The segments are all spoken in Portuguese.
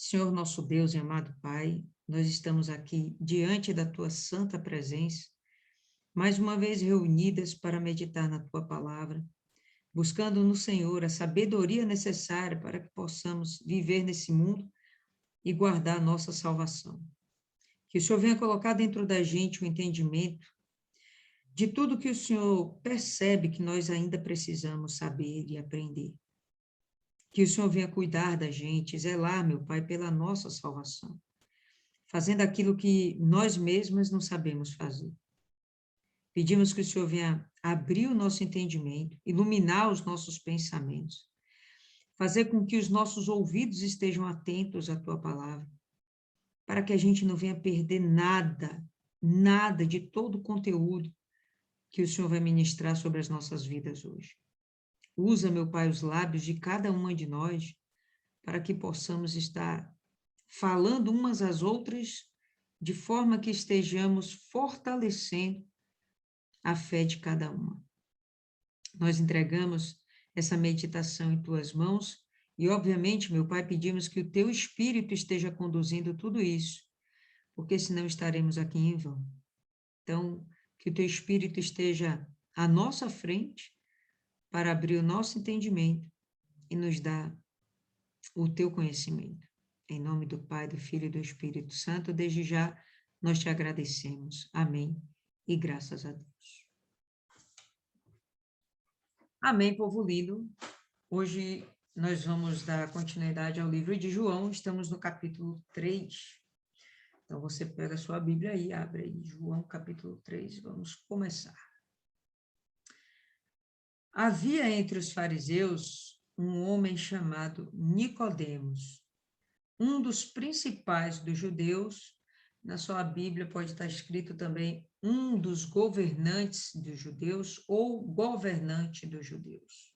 Senhor nosso Deus e amado Pai, nós estamos aqui diante da Tua santa presença, mais uma vez reunidas para meditar na Tua palavra, buscando no Senhor a sabedoria necessária para que possamos viver nesse mundo e guardar a nossa salvação. Que o Senhor venha colocar dentro da gente o entendimento de tudo que o Senhor percebe que nós ainda precisamos saber e aprender. Que o Senhor venha cuidar da gente, zelar, meu Pai, pela nossa salvação, fazendo aquilo que nós mesmas não sabemos fazer. Pedimos que o Senhor venha abrir o nosso entendimento, iluminar os nossos pensamentos, fazer com que os nossos ouvidos estejam atentos à Tua palavra, para que a gente não venha perder nada de todo o conteúdo que o Senhor vai ministrar sobre as nossas vidas hoje. Usa, meu Pai, os lábios de cada uma de nós, para que possamos estar falando umas às outras, de forma que estejamos fortalecendo a fé de cada uma. Nós entregamos essa meditação em Tuas mãos e, obviamente, meu Pai, pedimos que o Teu Espírito esteja conduzindo tudo isso, porque senão estaremos aqui em vão. Então, que o Teu Espírito esteja à nossa frente para abrir o nosso entendimento e nos dar o Teu conhecimento. Em nome do Pai, do Filho e do Espírito Santo, desde já nós te agradecemos. Amém. E graças a Deus. Amém, povo lindo. Hoje nós vamos dar continuidade ao livro de João, estamos no capítulo 3. Então você pega a sua Bíblia aí, abre aí, João capítulo 3, vamos começar. Havia entre os fariseus um homem chamado Nicodemos, um dos principais dos judeus. Na sua Bíblia pode estar escrito também um dos governantes dos judeus ou governante dos judeus.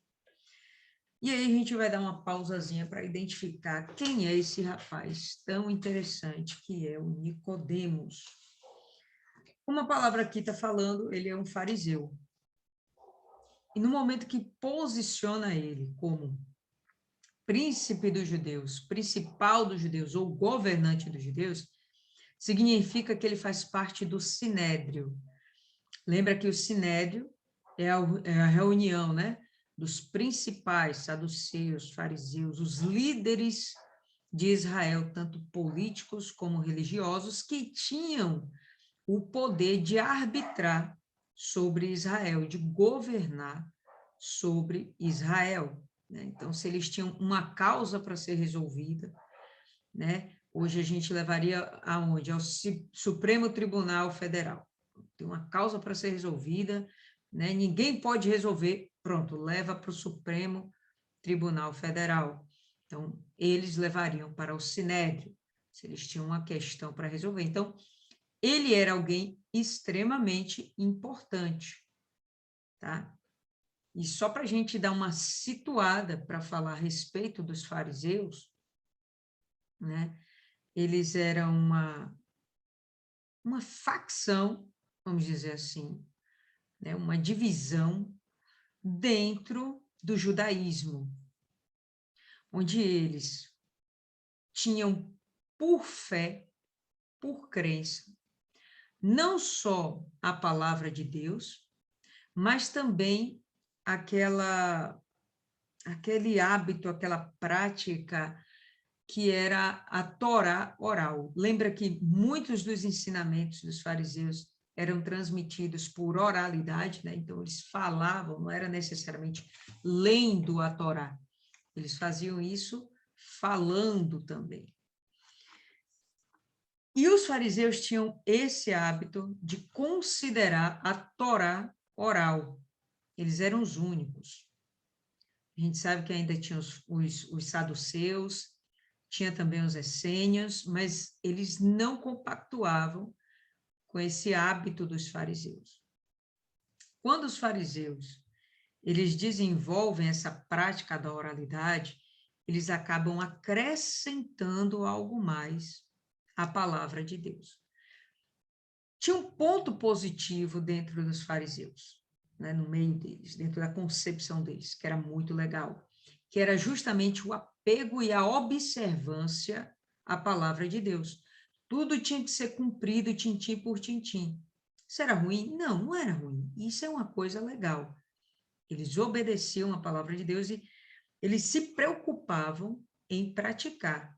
E aí a gente vai dar uma pausazinha para identificar quem é esse rapaz tão interessante que é o Nicodemos. Como a palavra aqui está falando, ele é um fariseu. E no momento que posiciona ele como príncipe dos judeus, principal dos judeus ou governante dos judeus, significa que ele faz parte do Sinédrio. Lembra que o Sinédrio é a reunião, né, dos principais saduceus, fariseus, os líderes de Israel, tanto políticos como religiosos, que tinham o poder de arbitrar sobre Israel, de governar sobre Israel, né? Então, se eles tinham uma causa para ser resolvida, né, hoje a gente levaria aonde? Ao Supremo Tribunal Federal. Tem uma causa para ser resolvida, né? Ninguém pode resolver, pronto, leva para o Supremo Tribunal Federal. Então, eles levariam para o Sinédrio, se eles tinham uma questão para resolver. Então, ele era alguém extremamente importante, tá? E só para a gente dar uma situada para falar a respeito dos fariseus, né? Eles eram uma facção, vamos dizer assim, né? Uma divisão dentro do judaísmo, onde eles tinham por fé, por crença, não só a palavra de Deus, mas também aquele hábito, aquela prática que era a Torá oral. Lembra que muitos dos ensinamentos dos fariseus eram transmitidos por oralidade, né? Então eles falavam, não era necessariamente lendo a Torá. Eles faziam isso falando também. E os fariseus tinham esse hábito de considerar a Torá oral. Eles eram os únicos. A gente sabe que ainda tinha os saduceus, tinha também os essênios, mas eles não compactuavam com esse hábito dos fariseus. Quando os fariseus eles desenvolvem essa prática da oralidade, eles acabam acrescentando algo mais à palavra de Deus. Tinha um ponto positivo dentro dos fariseus, né, no meio deles, dentro da concepção deles, que era muito legal, que era justamente o apego e a observância a palavra de Deus. Tudo tinha que ser cumprido, tintim por tintim. Isso era ruim? Não, não era ruim. Isso é uma coisa legal. Eles obedeciam a palavra de Deus e eles se preocupavam em praticar.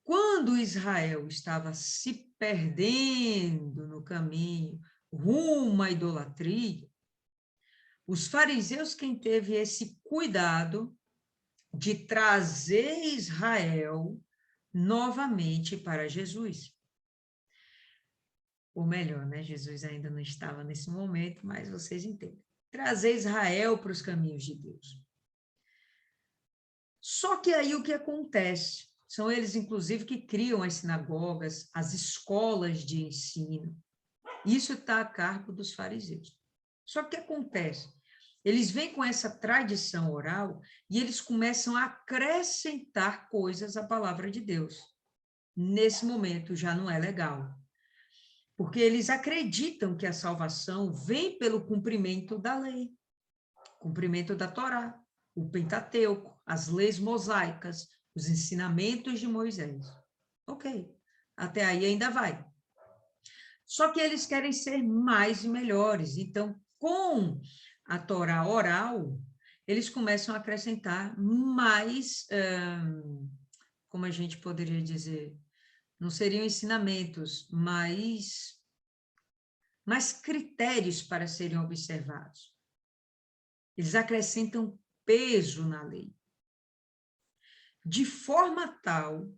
Quando Israel estava se perdendo no caminho rumo à idolatria, os fariseus quem teve esse cuidado de trazer Israel novamente para Jesus. Ou melhor, né? Jesus ainda não estava nesse momento, mas vocês entendem. Trazer Israel para os caminhos de Deus. Só que aí o que acontece? São eles, inclusive, que criam as sinagogas, as escolas de ensino. Isso está a cargo dos fariseus. Só que o que acontece? Eles vêm com essa tradição oral e eles começam a acrescentar coisas à palavra de Deus. Nesse momento já não é legal. Porque eles acreditam que a salvação vem pelo cumprimento da lei, cumprimento da Torá, o Pentateuco, as leis mosaicas, os ensinamentos de Moisés. Ok, até aí ainda vai. Só que eles querem ser mais e melhores. Então, com a Torá oral, eles começam a acrescentar mais, como a gente poderia dizer, não seriam ensinamentos, mas critérios para serem observados. Eles acrescentam peso na lei, de forma tal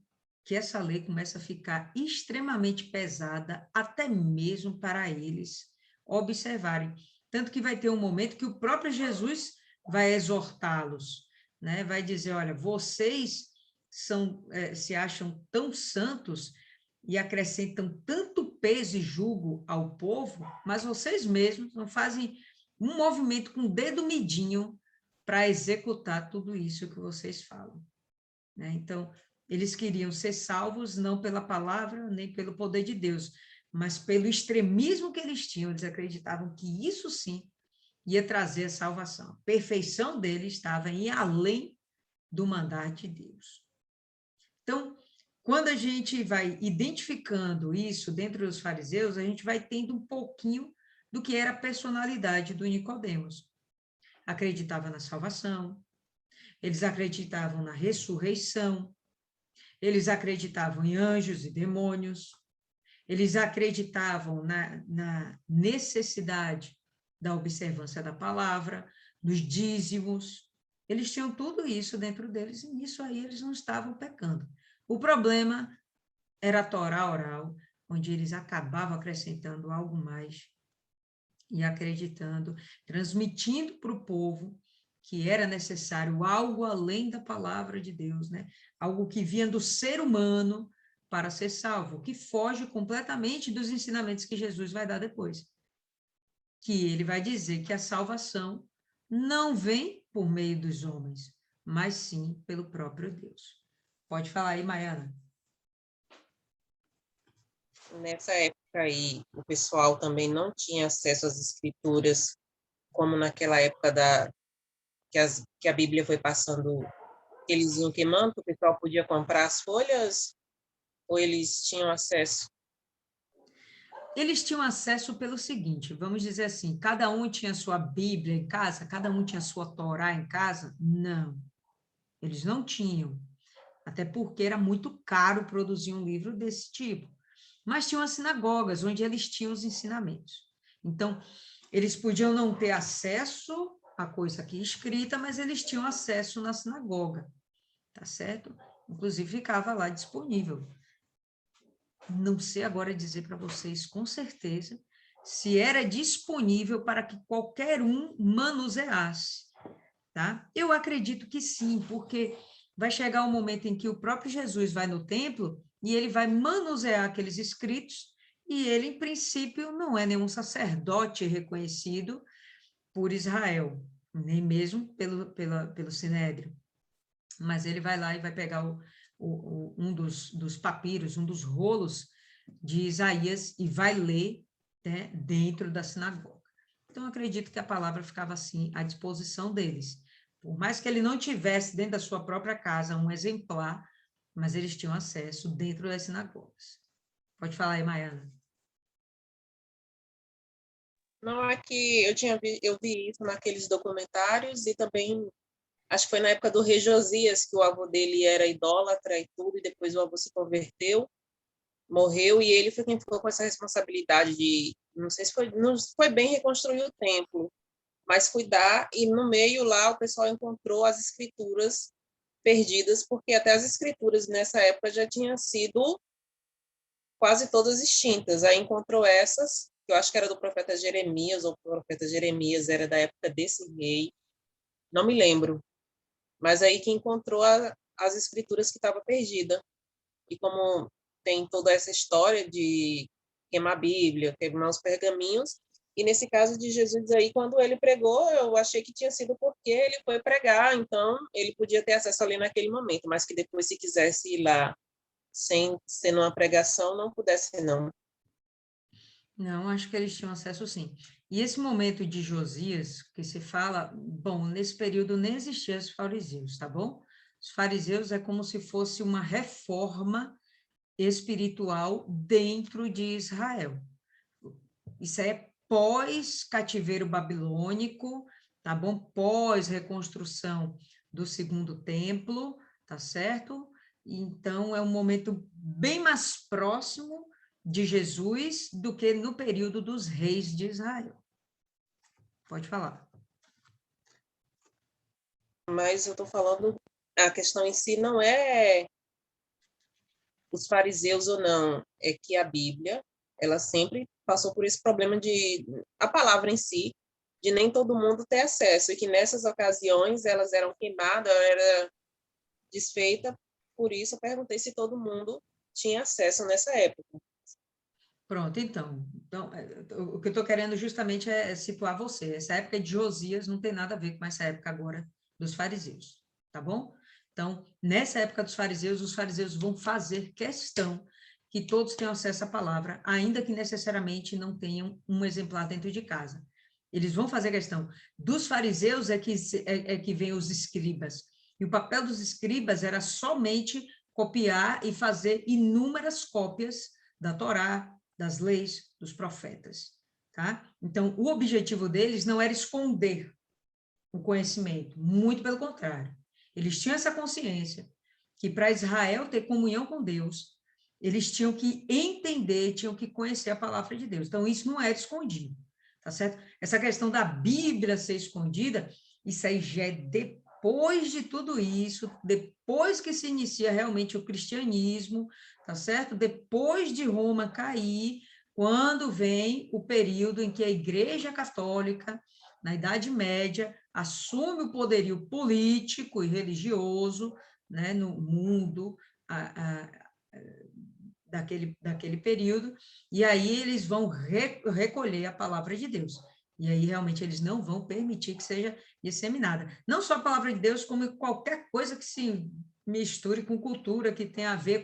que essa lei começa a ficar extremamente pesada, até mesmo para eles observarem. Tanto que vai ter um momento que o próprio Jesus vai exortá-los, né? Vai dizer, olha, vocês se acham tão santos e acrescentam tanto peso e jugo ao povo, mas vocês mesmos não fazem um movimento com o dedo midinho para executar tudo isso que vocês falam, né? Então, eles queriam ser salvos não pela palavra, nem pelo poder de Deus, mas pelo extremismo que eles tinham. Eles acreditavam que isso sim ia trazer a salvação. A perfeição deles estava em além do mandar de Deus. Então, quando a gente vai identificando isso dentro dos fariseus, a gente vai tendo um pouquinho do que era a personalidade do Nicodemos. Acreditava na salvação, eles acreditavam na ressurreição, eles acreditavam em anjos e demônios, eles acreditavam na necessidade da observância da palavra, dos dízimos, eles tinham tudo isso dentro deles e nisso aí eles não estavam pecando. O problema era a Torá oral, onde eles acabavam acrescentando algo mais e acreditando, transmitindo para o povo que era necessário algo além da palavra de Deus, né? Algo que vinha do ser humano para ser salvo, que foge completamente dos ensinamentos que Jesus vai dar depois. Que ele vai dizer que a salvação não vem por meio dos homens, mas sim pelo próprio Deus. Pode falar aí, Maiana. Nessa época aí, o pessoal também não tinha acesso às escrituras, como naquela época que a Bíblia foi passando, eles iam queimando, o pessoal podia comprar as folhas, ou eles tinham acesso? Eles tinham acesso pelo seguinte, vamos dizer assim, cada um tinha sua Bíblia em casa, cada um tinha sua Torá em casa? Não, eles não tinham, até porque era muito caro produzir um livro desse tipo. Mas tinham as sinagogas, onde eles tinham os ensinamentos. Então, eles podiam não ter acesso à coisa aqui escrita, mas eles tinham acesso na sinagoga, tá certo? Inclusive, ficava lá disponível. Não sei agora dizer para vocês com certeza se era disponível para que qualquer um manuseasse, tá? Eu acredito que sim, porque vai chegar um momento em que o próprio Jesus vai no templo e ele vai manusear aqueles escritos e ele, em princípio, não é nenhum sacerdote reconhecido por Israel, nem mesmo pelo Sinédrio, mas ele vai lá e vai pegar um dos papiros, um dos rolos de Isaías e vai ler, né, dentro da sinagoga. Então, acredito que a palavra ficava assim à disposição deles. Por mais que ele não tivesse dentro da sua própria casa um exemplar, mas eles tinham acesso dentro das sinagogas. Pode falar aí, Maiana. Não é que eu vi isso naqueles documentários e também acho que foi na época do rei Josias que o avô dele era idólatra e tudo, e depois o avô se converteu, morreu, e ele foi quem ficou com essa responsabilidade de, não sei se foi, não foi bem reconstruir o templo, mas cuidar, e no meio lá o pessoal encontrou as escrituras perdidas, porque até as escrituras nessa época já tinham sido quase todas extintas. Aí encontrou essas, que eu acho que era do profeta Jeremias, ou o profeta Jeremias era da época desse rei, não me lembro, mas aí que encontrou as escrituras que estava perdida. E como tem toda essa história de queimar a Bíblia, queimar os pergaminhos, e nesse caso de Jesus aí, quando ele pregou, eu achei que tinha sido porque ele foi pregar, então ele podia ter acesso ali naquele momento, mas que depois, se quisesse ir lá sem ser numa pregação, não pudesse, não. Não, acho que eles tinham acesso sim. E esse momento de Josias, que se fala, bom, nesse período nem existiam os fariseus, tá bom? Os fariseus é como se fosse uma reforma espiritual dentro de Israel. Isso é pós-cativeiro babilônico, tá bom? Pós-reconstrução do segundo templo, tá certo? Então, é um momento bem mais próximo de Jesus do que no período dos reis de Israel. Pode falar. Mas eu estou falando, a questão em si não é os fariseus ou não, é que a Bíblia, ela sempre passou por esse problema de, a palavra em si, de nem todo mundo ter acesso, e que nessas ocasiões elas eram queimadas, era desfeita, por isso eu perguntei se todo mundo tinha acesso nessa época. Pronto, então o que eu estou querendo justamente é situar você. Essa época de Josias não tem nada a ver com essa época agora dos fariseus, tá bom? Então, nessa época dos fariseus, os fariseus vão fazer questão que todos tenham acesso à palavra, ainda que necessariamente não tenham um exemplar dentro de casa. Eles vão fazer questão. Dos fariseus é que vem os escribas. E o papel dos escribas era somente copiar e fazer inúmeras cópias da Torá, das leis, dos profetas, tá? Então, o objetivo deles não era esconder o conhecimento, muito pelo contrário. Eles tinham essa consciência que para Israel ter comunhão com Deus, eles tinham que entender, tinham que conhecer a palavra de Deus. Então, isso não era escondido, tá certo? Essa questão da Bíblia ser escondida, isso aí já é depois de tudo isso, depois que se inicia realmente o cristianismo, tá certo? Depois de Roma cair, quando vem o período em que a Igreja Católica, na Idade Média, assume o poderio político e religioso, né, no mundo daquele período, e aí eles vão recolher a palavra de Deus. E aí realmente eles não vão permitir que seja disseminada. Não só a palavra de Deus, como qualquer coisa que se misture com cultura, que tenha a ver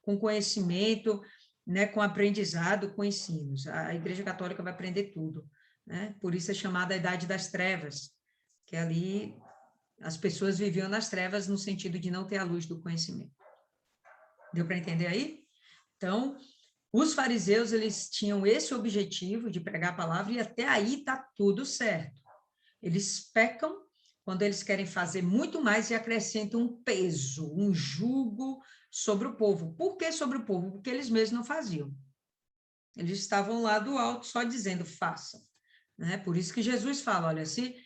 com conhecimento, né, com aprendizado, com ensinos. A Igreja Católica vai aprender tudo, né? Por isso é chamada a Idade das Trevas, que ali as pessoas viviam nas trevas no sentido de não ter a luz do conhecimento. Deu para entender aí? Então, os fariseus, eles tinham esse objetivo de pregar a palavra e até aí está tudo certo. Eles pecam quando eles querem fazer muito mais e acrescentam um peso, um jugo sobre o povo. Por que sobre o povo? Porque eles mesmos não faziam. Eles estavam lá do alto só dizendo, façam. Né? Por isso que Jesus fala, olha, se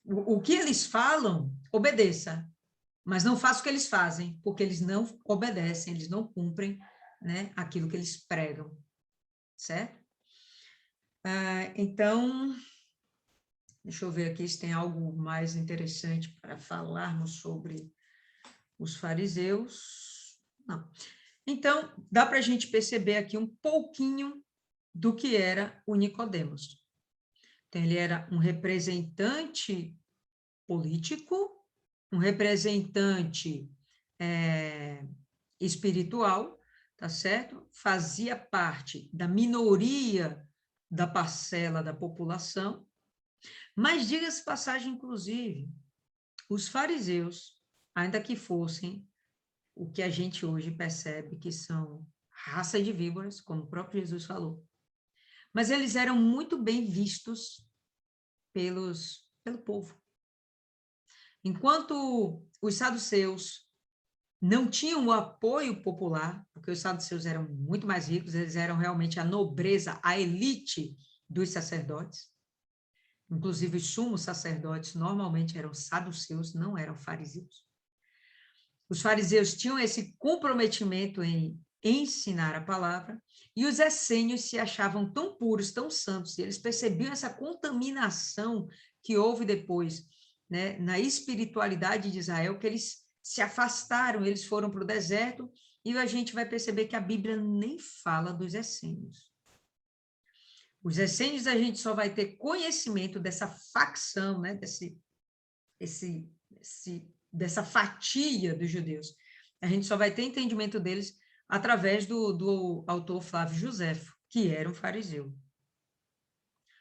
o que eles falam, obedeça, mas não faça o que eles fazem, porque eles não obedecem, eles não cumprem, né, aquilo que eles pregam, certo? Então, deixa eu ver aqui se tem algo mais interessante para falarmos sobre os fariseus. Não. Então, dá para a gente perceber aqui um pouquinho do que era o Nicodemos. Então, ele era um representante político, um representante espiritual, tá certo? Fazia parte da minoria da parcela da população, mas diga-se passagem, inclusive, os fariseus, ainda que fossem o que a gente hoje percebe que são raça de víboras, como o próprio Jesus falou. Mas eles eram muito bem vistos pelo povo. Enquanto os saduceus não tinham o apoio popular, porque os saduceus eram muito mais ricos, eles eram realmente a nobreza, a elite dos sacerdotes. Inclusive, os sumos sacerdotes normalmente eram saduceus, não eram fariseus. Os fariseus tinham esse comprometimento em ensinar a palavra, e os essênios se achavam tão puros, tão santos, e eles percebiam essa contaminação que houve depois, né, na espiritualidade de Israel, que eles se afastaram, eles foram para o deserto, e a gente vai perceber que a Bíblia nem fala dos essênios. Os essênios a gente só vai ter conhecimento dessa facção, né, dessa fatia dos judeus. A gente só vai ter entendimento deles através do autor Flávio Joséfo, que era um fariseu.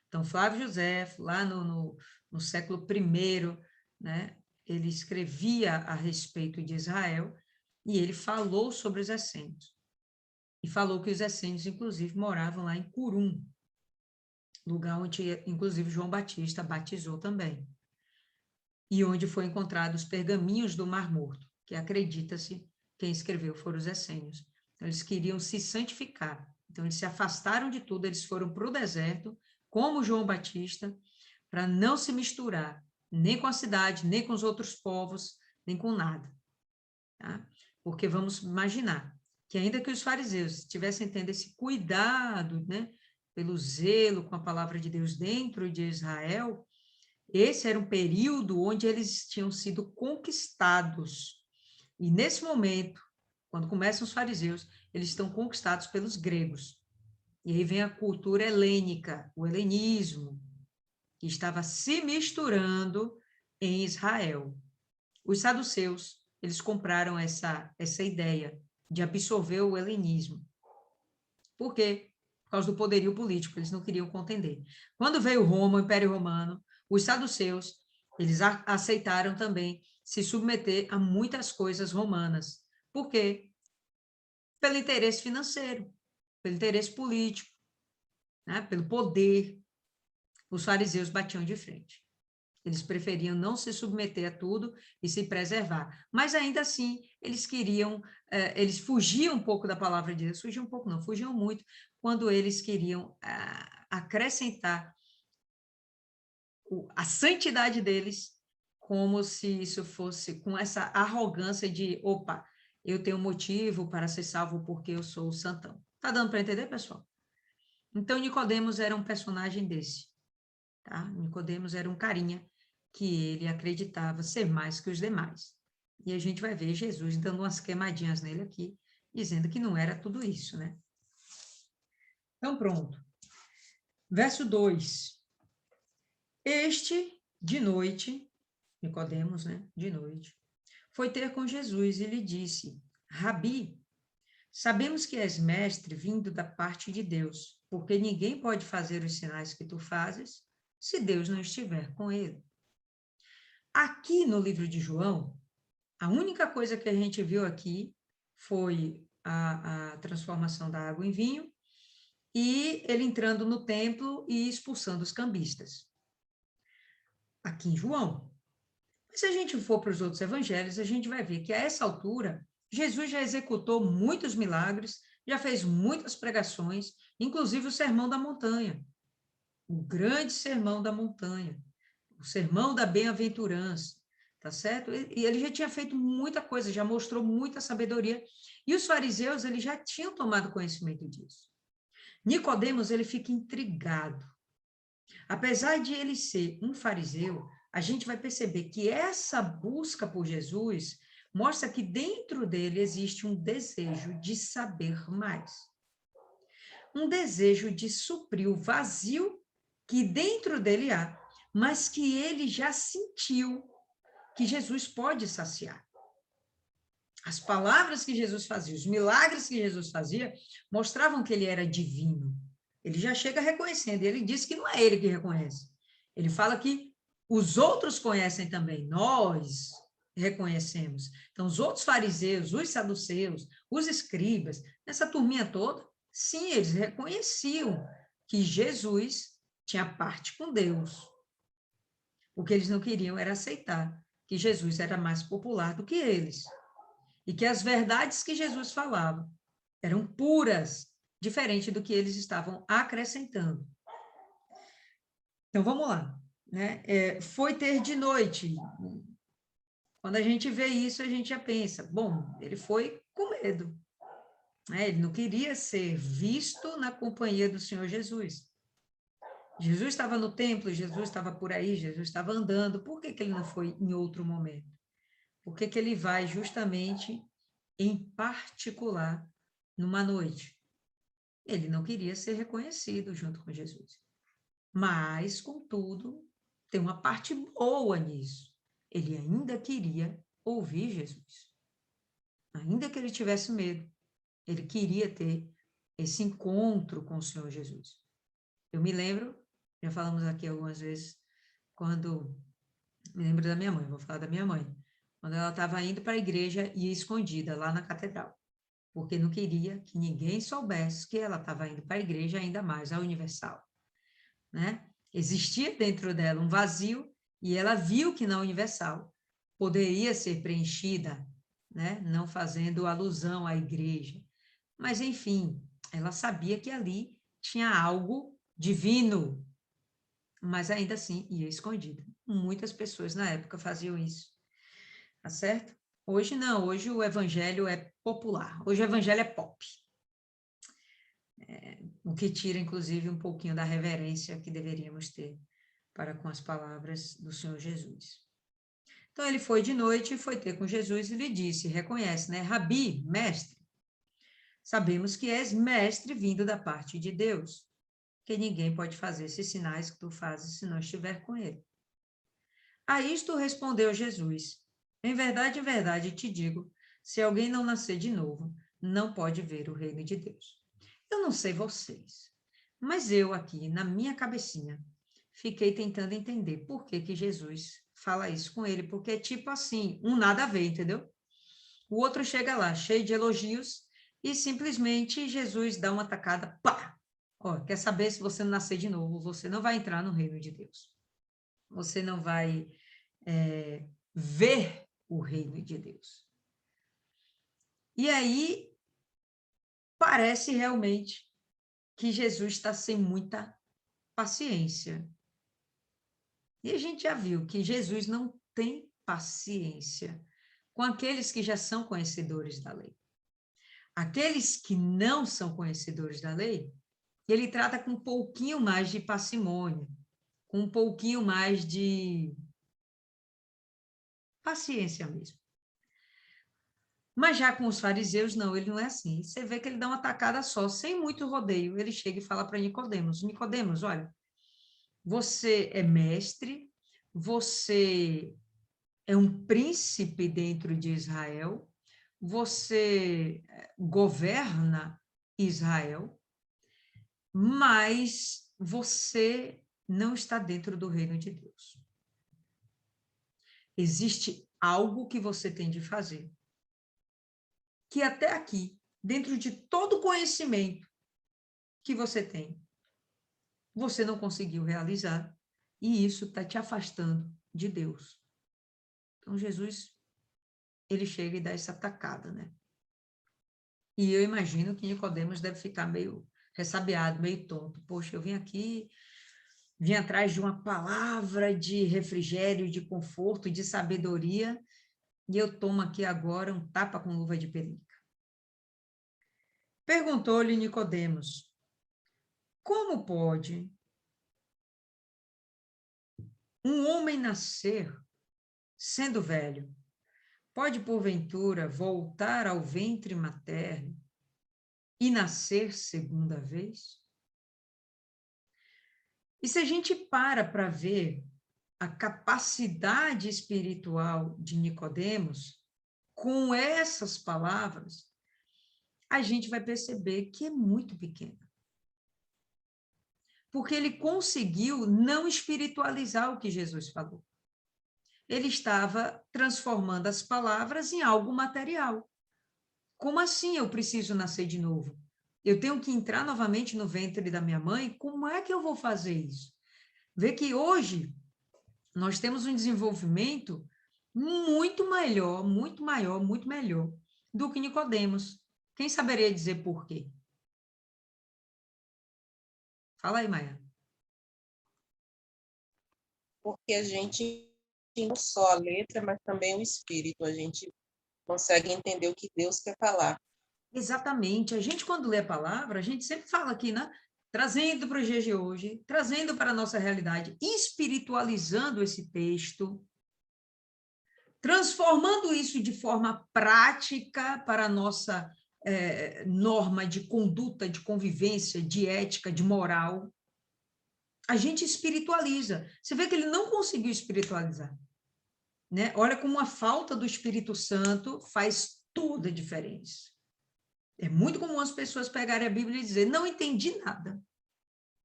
Então, Flávio Joséfo, lá no século I, né, ele escrevia a respeito de Israel e ele falou sobre os essênios. E falou que os essênios, inclusive, moravam lá em Curum, lugar onde, inclusive, João Batista batizou também. E onde foi encontrado os pergaminhos do Mar Morto, que acredita-se quem escreveu foram os essênios. Então, eles queriam se santificar. Então, eles se afastaram de tudo, eles foram para o deserto, como João Batista, para não se misturar nem com a cidade, nem com os outros povos, nem com nada. Tá? Porque vamos imaginar que ainda que os fariseus tivessem tendo esse cuidado, né, pelo zelo com a palavra de Deus dentro de Israel, esse era um período onde eles tinham sido conquistados. E nesse momento, quando começam os fariseus, eles estão conquistados pelos gregos. E aí vem a cultura helênica, o helenismo, que estava se misturando em Israel. Os saduceus, eles compraram essa ideia de absorver o helenismo. Por quê? Por causa do poderio político, eles não queriam contender. Quando veio Roma, o Império Romano, os saduceus, eles aceitaram também se submeter a muitas coisas romanas. Por quê? Pelo interesse financeiro, pelo interesse político, né? Pelo poder. Os fariseus batiam de frente. Eles preferiam não se submeter a tudo e se preservar. Mas, ainda assim, eles queriam, eles fugiam um pouco da palavra de Deus, fugiam um pouco não, fugiam muito, quando eles queriam acrescentar a santidade deles, como se isso fosse com essa arrogância de, opa, eu tenho motivo para ser salvo porque eu sou o santão. Tá dando para entender, pessoal? Então, Nicodemos era um personagem desse, tá? Nicodemos era um carinha que ele acreditava ser mais que os demais. E a gente vai ver Jesus dando umas queimadinhas nele aqui, dizendo que não era tudo isso, né? Então, pronto. Verso 2. Este, de noite, Nicodemos, né? De noite, foi ter com Jesus e lhe disse: Rabi, sabemos que és mestre vindo da parte de Deus, porque ninguém pode fazer os sinais que tu fazes se Deus não estiver com ele. Aqui no livro de João, a única coisa que a gente viu aqui foi a transformação da água em vinho e ele entrando no templo e expulsando os cambistas. Aqui em João. Mas se a gente for para os outros evangelhos, a gente vai ver que a essa altura, Jesus já executou muitos milagres, já fez muitas pregações, inclusive o Sermão da Montanha, o grande Sermão da Montanha, o Sermão da Bem-aventurança, tá certo? E ele já tinha feito muita coisa, já mostrou muita sabedoria, e os fariseus, eles já tinham tomado conhecimento disso. Nicodemos, ele fica intrigado. Apesar de ele ser um fariseu, a gente vai perceber que essa busca por Jesus mostra que dentro dele existe um desejo de saber mais. Um desejo de suprir o vazio que dentro dele há, mas que ele já sentiu que Jesus pode saciar. As palavras que Jesus fazia, os milagres que Jesus fazia, mostravam que ele era divino. Ele já chega reconhecendo, ele diz que não é ele que reconhece. Ele fala que os outros conhecem também, nós reconhecemos. Então, os outros fariseus, os saduceus, os escribas, essa turminha toda, sim, eles reconheciam que Jesus tinha parte com Deus. O que eles não queriam era aceitar que Jesus era mais popular do que eles. E que as verdades que Jesus falava eram puras, diferente do que eles estavam acrescentando. Então, vamos lá. Né? Foi ter de noite. Quando a gente vê isso, a gente já pensa, bom, ele foi com medo. Né? Ele não queria ser visto na companhia do Senhor Jesus. Jesus estava no templo, Jesus estava por aí, Jesus estava andando. Por que que ele não foi em outro momento? Por que que ele vai justamente, em particular, numa noite? Ele não queria ser reconhecido junto com Jesus. Mas, contudo, tem uma parte boa nisso. Ele ainda queria ouvir Jesus. Ainda que ele tivesse medo, ele queria ter esse encontro com o Senhor Jesus. Eu me lembro, já falamos aqui algumas vezes, quando me lembro da minha mãe, vou falar da minha mãe, quando ela estava indo para a igreja e ia escondida lá na catedral, porque não queria que ninguém soubesse que ela estava indo para a igreja, ainda mais a Universal, né? Existia dentro dela um vazio e ela viu que na Universal poderia ser preenchida, né? Não fazendo alusão à igreja, mas enfim, ela sabia que ali tinha algo divino, mas ainda assim ia escondida. Muitas pessoas na época faziam isso, tá certo? Hoje não, hoje o evangelho é popular, hoje o evangelho é pop. O que tira, inclusive, um pouquinho da reverência que deveríamos ter para com as palavras do Senhor Jesus. Então, ele foi de noite e foi ter com Jesus e lhe disse, reconhece, né? Rabi, mestre, sabemos que és mestre vindo da parte de Deus, que ninguém pode fazer esses sinais que tu fazes se não estiver com ele. A isto respondeu Jesus, em verdade, te digo, se alguém não nascer de novo, não pode ver o reino de Deus. Eu não sei vocês, mas eu aqui, na minha cabecinha, fiquei tentando entender por que que Jesus fala isso com ele, porque é tipo assim, um nada a ver, entendeu? O outro chega lá, cheio de elogios, e simplesmente Jesus dá uma tacada, pá! Ó, quer saber se você não nascer de novo, você não vai entrar no reino de Deus. Você não vai ver o reino de Deus. E aí, parece realmente que Jesus está sem muita paciência. E a gente já viu que Jesus não tem paciência com aqueles que já são conhecedores da lei. Aqueles que não são conhecedores da lei, ele trata com um pouquinho mais de parcimônia, com um pouquinho mais de paciência mesmo. Mas já com os fariseus, não, ele não é assim. Você vê que ele dá uma tacada só, sem muito rodeio. Ele chega e fala para Nicodemos, Nicodemos, olha, você é mestre, você é um príncipe dentro de Israel, você governa Israel, mas você não está dentro do reino de Deus. Existe algo que você tem de fazer, que até aqui, dentro de todo o conhecimento que você tem, você não conseguiu realizar, e isso está te afastando de Deus. Então, Jesus, ele chega e dá essa tacada, né? E eu imagino que Nicodemos deve ficar meio ressabiado, meio tonto. Poxa, eu vim aqui, vim atrás de uma palavra de refrigério, de conforto, de sabedoria, e eu tomo aqui agora um tapa com luva de pelica. Perguntou-lhe Nicodemos, como pode um homem nascer sendo velho? Pode, porventura, voltar ao ventre materno e nascer segunda vez? E se a gente para ver a capacidade espiritual de Nicodemos, com essas palavras, a gente vai perceber que é muito pequena. Porque ele conseguiu não espiritualizar o que Jesus falou. ele estava transformando as palavras em algo material. Como assim eu preciso nascer de novo? Eu tenho que entrar novamente no ventre da minha mãe? Como é que eu vou fazer isso? Vê que hoje nós temos um desenvolvimento muito melhor, muito maior, muito melhor do que Nicodemos. Quem saberia dizer por quê? Fala aí, Maia. Porque a gente não só a letra, mas também o espírito, a gente consegue entender o que Deus quer falar. Exatamente. A gente, quando lê a palavra, a gente sempre fala aqui, né? Trazendo para os dias de hoje, trazendo para a nossa realidade, espiritualizando esse texto, transformando isso de forma prática para a nossa norma de conduta, de convivência, de ética, de moral. A gente espiritualiza. Você vê que ele não conseguiu espiritualizar. Né? Olha como a falta do Espírito Santo faz toda a diferença. É muito comum as pessoas pegarem a Bíblia e dizer, não entendi nada.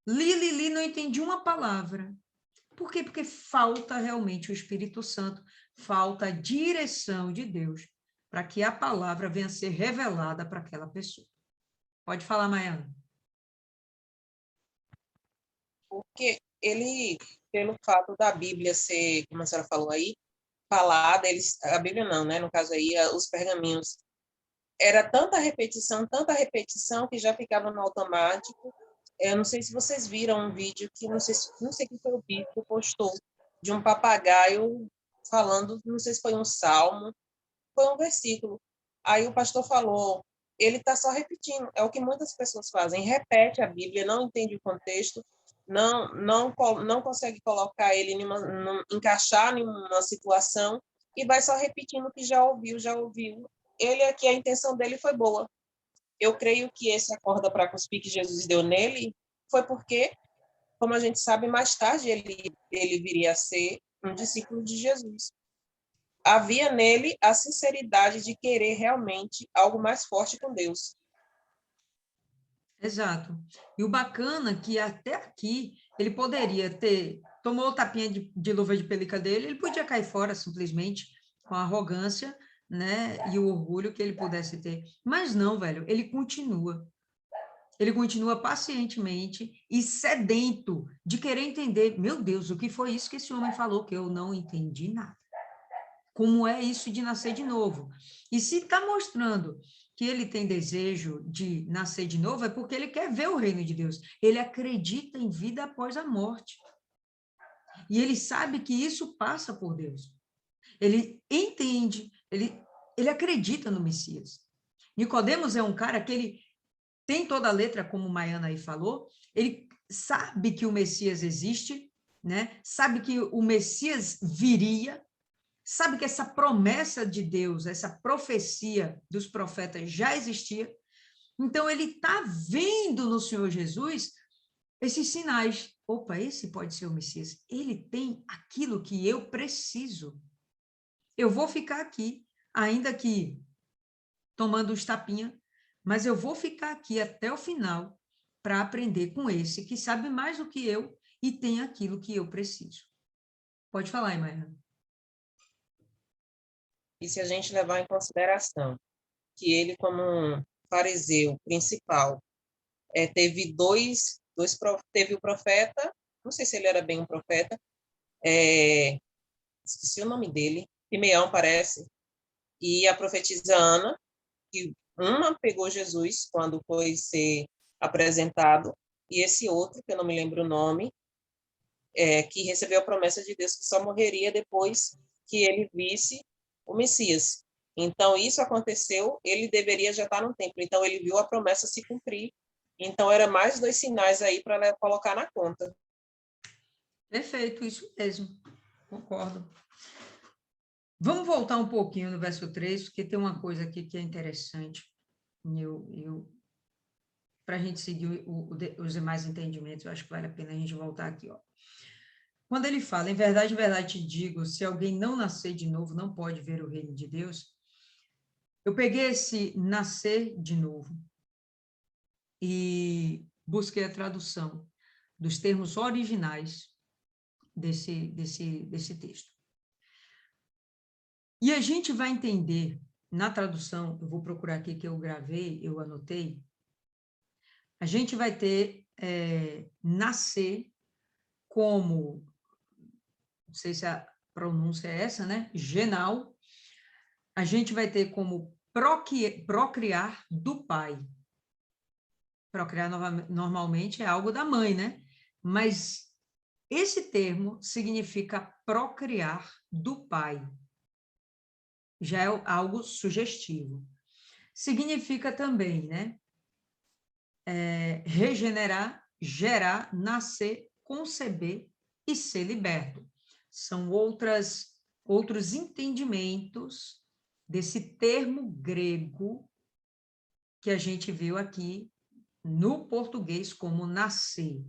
Li, não entendi uma palavra. Por quê? Porque falta realmente o Espírito Santo, falta a direção de Deus para que a palavra venha a ser revelada para aquela pessoa. Pode falar, Maiana. Porque ele, pelo fato da Bíblia ser, como a senhora falou aí, falada, a Bíblia não, né? No caso aí, os pergaminhos, era tanta repetição que já ficava no automático. Eu não sei se vocês viram um vídeo que não sei quem foi o bispo postou de um papagaio falando, não sei se foi um salmo, foi um versículo. Aí o pastor falou, ele está só repetindo, é o que muitas pessoas fazem, repete a Bíblia, não entende o contexto, não consegue colocar ele encaixar em uma situação e vai só repetindo o que já ouviu, já ouviu. Ele aqui, a intenção dele foi boa. Eu creio que esse acorda para cuspir que Jesus deu nele foi porque, como a gente sabe, mais tarde ele viria a ser um discípulo de Jesus. Havia nele a sinceridade de querer realmente algo mais forte com Deus. Exato. E o bacana é que até aqui ele poderia ter, tomou o tapinha de luva de pelica dele, ele podia cair fora simplesmente com a arrogância, né, e o orgulho que ele pudesse ter. Mas não, velho, ele continua. Ele continua pacientemente e sedento de querer entender. Meu Deus, o que foi isso que esse homem falou que eu não entendi nada? Como é isso de nascer de novo? E se está mostrando que ele tem desejo de nascer de novo, é porque ele quer ver o reino de Deus. Ele acredita em vida após a morte. E ele sabe que isso passa por Deus. Ele entende, ele acredita no Messias. Nicodemos é um cara que ele tem toda a letra, como Maiana aí falou, ele sabe que o Messias existe, né? Sabe que o Messias viria, sabe que essa promessa de Deus, essa profecia dos profetas já existia. Então, ele está vendo no Senhor Jesus esses sinais. Opa, esse pode ser o Messias. Ele tem aquilo que eu preciso. Eu vou ficar aqui, ainda que tomando os tapinha, mas eu vou ficar aqui até o final para aprender com esse que sabe mais do que eu e tem aquilo que eu preciso. Pode falar, Imael. E se a gente levar em consideração que ele, como um fariseu principal, teve o profeta, não sei se ele era bem um profeta, esqueci o nome dele, Simeão parece, e a profetisa Ana, que uma pegou Jesus quando foi ser apresentado, e esse outro, que eu não me lembro o nome, que recebeu a promessa de Deus que só morreria depois que ele visse o Messias. Então, isso aconteceu, ele deveria já estar no templo. Então, ele viu a promessa se cumprir. Então, era mais 2 sinais aí para colocar na conta. Perfeito, isso mesmo. Concordo. Vamos voltar um pouquinho no verso 3, porque tem uma coisa aqui que é interessante. Para a gente seguir os demais entendimentos, eu acho que vale a pena a gente voltar aqui. Ó. Quando ele fala, em verdade te digo, se alguém não nascer de novo, não pode ver o reino de Deus. Eu peguei esse nascer de novo e busquei a tradução dos termos originais desse texto. E a gente vai entender, na tradução, eu vou procurar aqui que eu gravei, eu anotei, a gente vai ter nascer como, não sei se a pronúncia é essa, né? Genal. A gente vai ter como procriar do pai. Procriar normalmente é algo da mãe, né? Mas esse termo significa procriar do pai. Já é algo sugestivo. Significa também, né? Regenerar, gerar, nascer, conceber e ser liberto. São outros entendimentos desse termo grego que a gente viu aqui no português como nascer.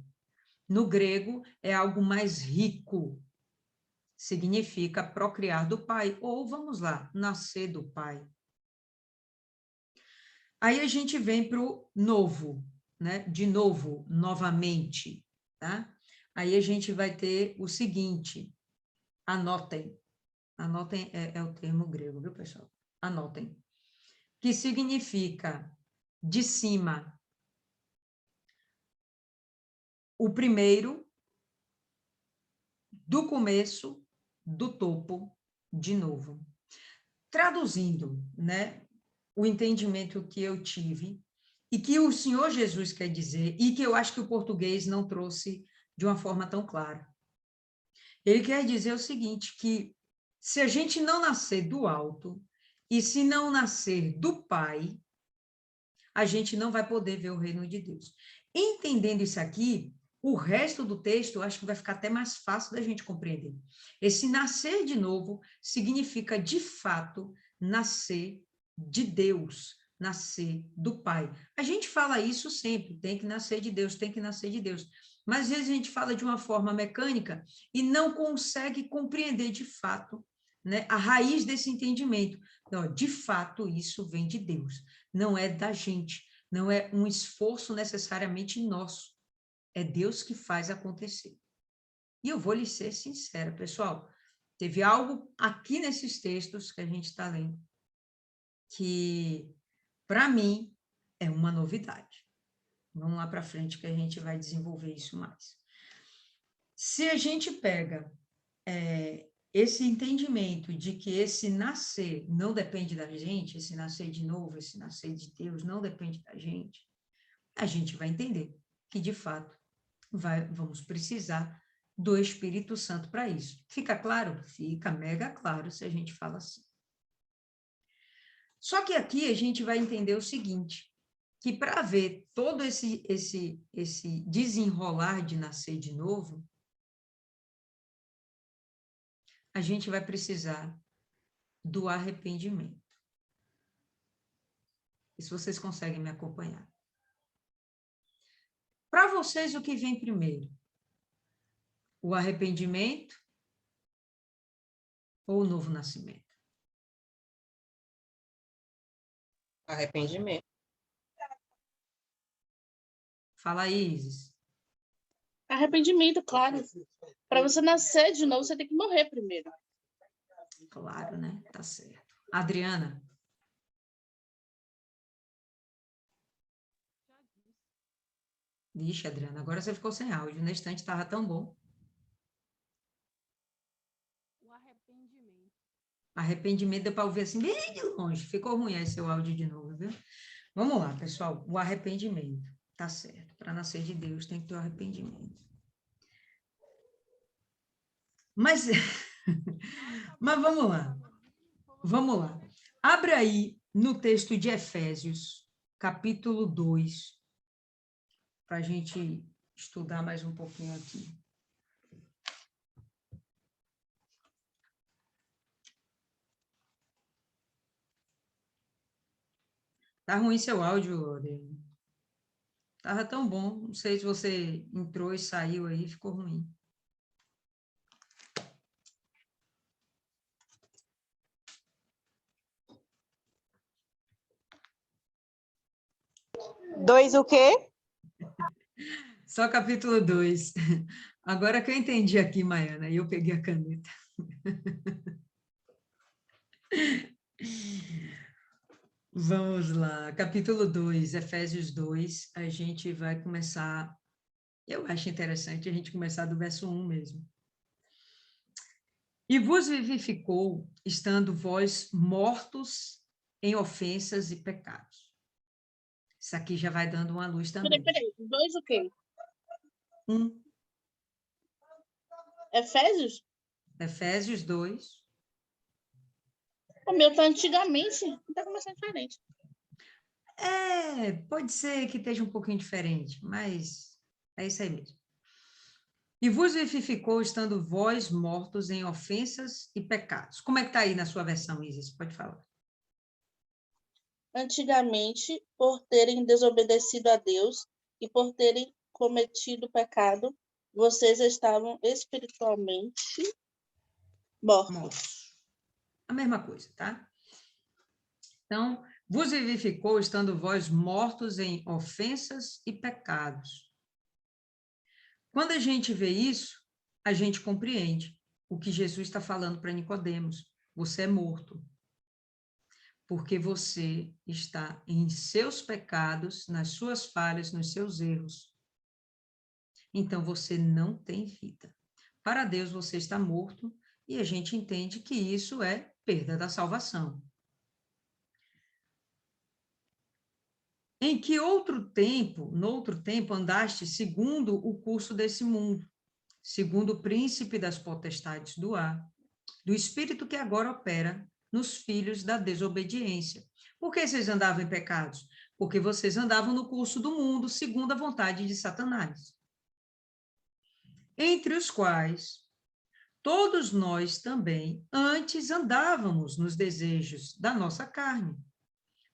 No grego é algo mais rico, significa procriar do pai, ou vamos lá, nascer do pai. Aí a gente vem para o novo, né? De novo, novamente, tá? Aí a gente vai ter o seguinte, anotem é o termo grego, viu, pessoal? Anotem. Que significa de cima, o primeiro, do começo, do topo, de novo. Traduzindo, né, o entendimento que eu tive e que o Senhor Jesus quer dizer e que eu acho que o português não trouxe de uma forma tão clara. Ele quer dizer o seguinte, que se a gente não nascer do alto e se não nascer do Pai, a gente não vai poder ver o reino de Deus. Entendendo isso aqui, o resto do texto, eu acho que vai ficar até mais fácil da gente compreender. Esse nascer de novo significa, de fato, nascer de Deus, nascer do Pai. A gente fala isso sempre, tem que nascer de Deus, tem que nascer de Deus. Mas às vezes a gente fala de uma forma mecânica e não consegue compreender de fato, né, a raiz desse entendimento. Então, de fato, isso vem de Deus, não é da gente, não é um esforço necessariamente nosso, é Deus que faz acontecer. E eu vou lhe ser sincera, pessoal, teve algo aqui nesses textos que a gente está lendo que, para mim, é uma novidade. Vamos lá para frente que a gente vai desenvolver isso mais. Se a gente pega esse entendimento de que esse nascer não depende da gente, esse nascer de novo, esse nascer de Deus não depende da gente, a gente vai entender que, de fato, vamos precisar do Espírito Santo para isso. Fica claro? Fica mega claro se a gente fala assim. Só que aqui a gente vai entender o seguinte, que para ver todo esse desenrolar de nascer de novo, a gente vai precisar do arrependimento. E se vocês conseguem me acompanhar. Para vocês, o que vem primeiro? O arrependimento ou o novo nascimento? Arrependimento. Fala aí, Isis. Arrependimento, claro. Para você nascer de novo, você tem que morrer primeiro. Claro, né? Tá certo. Adriana? Vixe, Adriana, agora você ficou sem áudio. Na estante estava tão bom. O arrependimento. Arrependimento deu para ouvir assim, bem de longe. Ficou ruim aí seu áudio de novo, viu? Vamos lá, pessoal. O arrependimento. Tá certo. Para nascer de Deus tem que ter o arrependimento. Mas, mas vamos lá. Vamos lá. Abre aí no texto de Efésios, capítulo 2, para a gente estudar mais um pouquinho aqui. Tá ruim seu áudio, Adriano. Tava tão bom. Não sei se você entrou e saiu aí, ficou ruim. Dois o quê? Só capítulo 2. Agora que eu entendi aqui, Maiana, e eu peguei a caneta. Vamos lá, capítulo 2, Efésios 2, a gente vai começar, eu acho interessante a gente começar do verso 1 mesmo. E vos vivificou, estando vós mortos em ofensas e pecados. Isso aqui já vai dando uma luz também. Peraí. 2 o quê? 1, Efésios? Efésios 2. O meu tá antigamente. Tá começando diferente. Pode ser que esteja um pouquinho diferente, mas é isso aí mesmo. E vos vivificou, estando vós mortos em ofensas e pecados. Como é que está aí na sua versão, Isis? Pode falar. Antigamente, por terem desobedecido a Deus e por terem cometido pecado, vocês estavam espiritualmente mortos. Mortos. A mesma coisa, tá? Então, vos vivificou, estando vós mortos em ofensas e pecados. Quando a gente vê isso, a gente compreende o que Jesus está falando para Nicodemos. Você é morto. Porque você está em seus pecados, nas suas falhas, nos seus erros. Então, você não tem vida. Para Deus, você está morto, e a gente entende que isso é perda da salvação. Em que noutro tempo, andaste segundo o curso desse mundo, segundo o príncipe das potestades do ar, do espírito que agora opera nos filhos da desobediência. Por que vocês andavam em pecados? Porque vocês andavam no curso do mundo, segundo a vontade de Satanás. Entre os quais todos nós também antes andávamos nos desejos da nossa carne,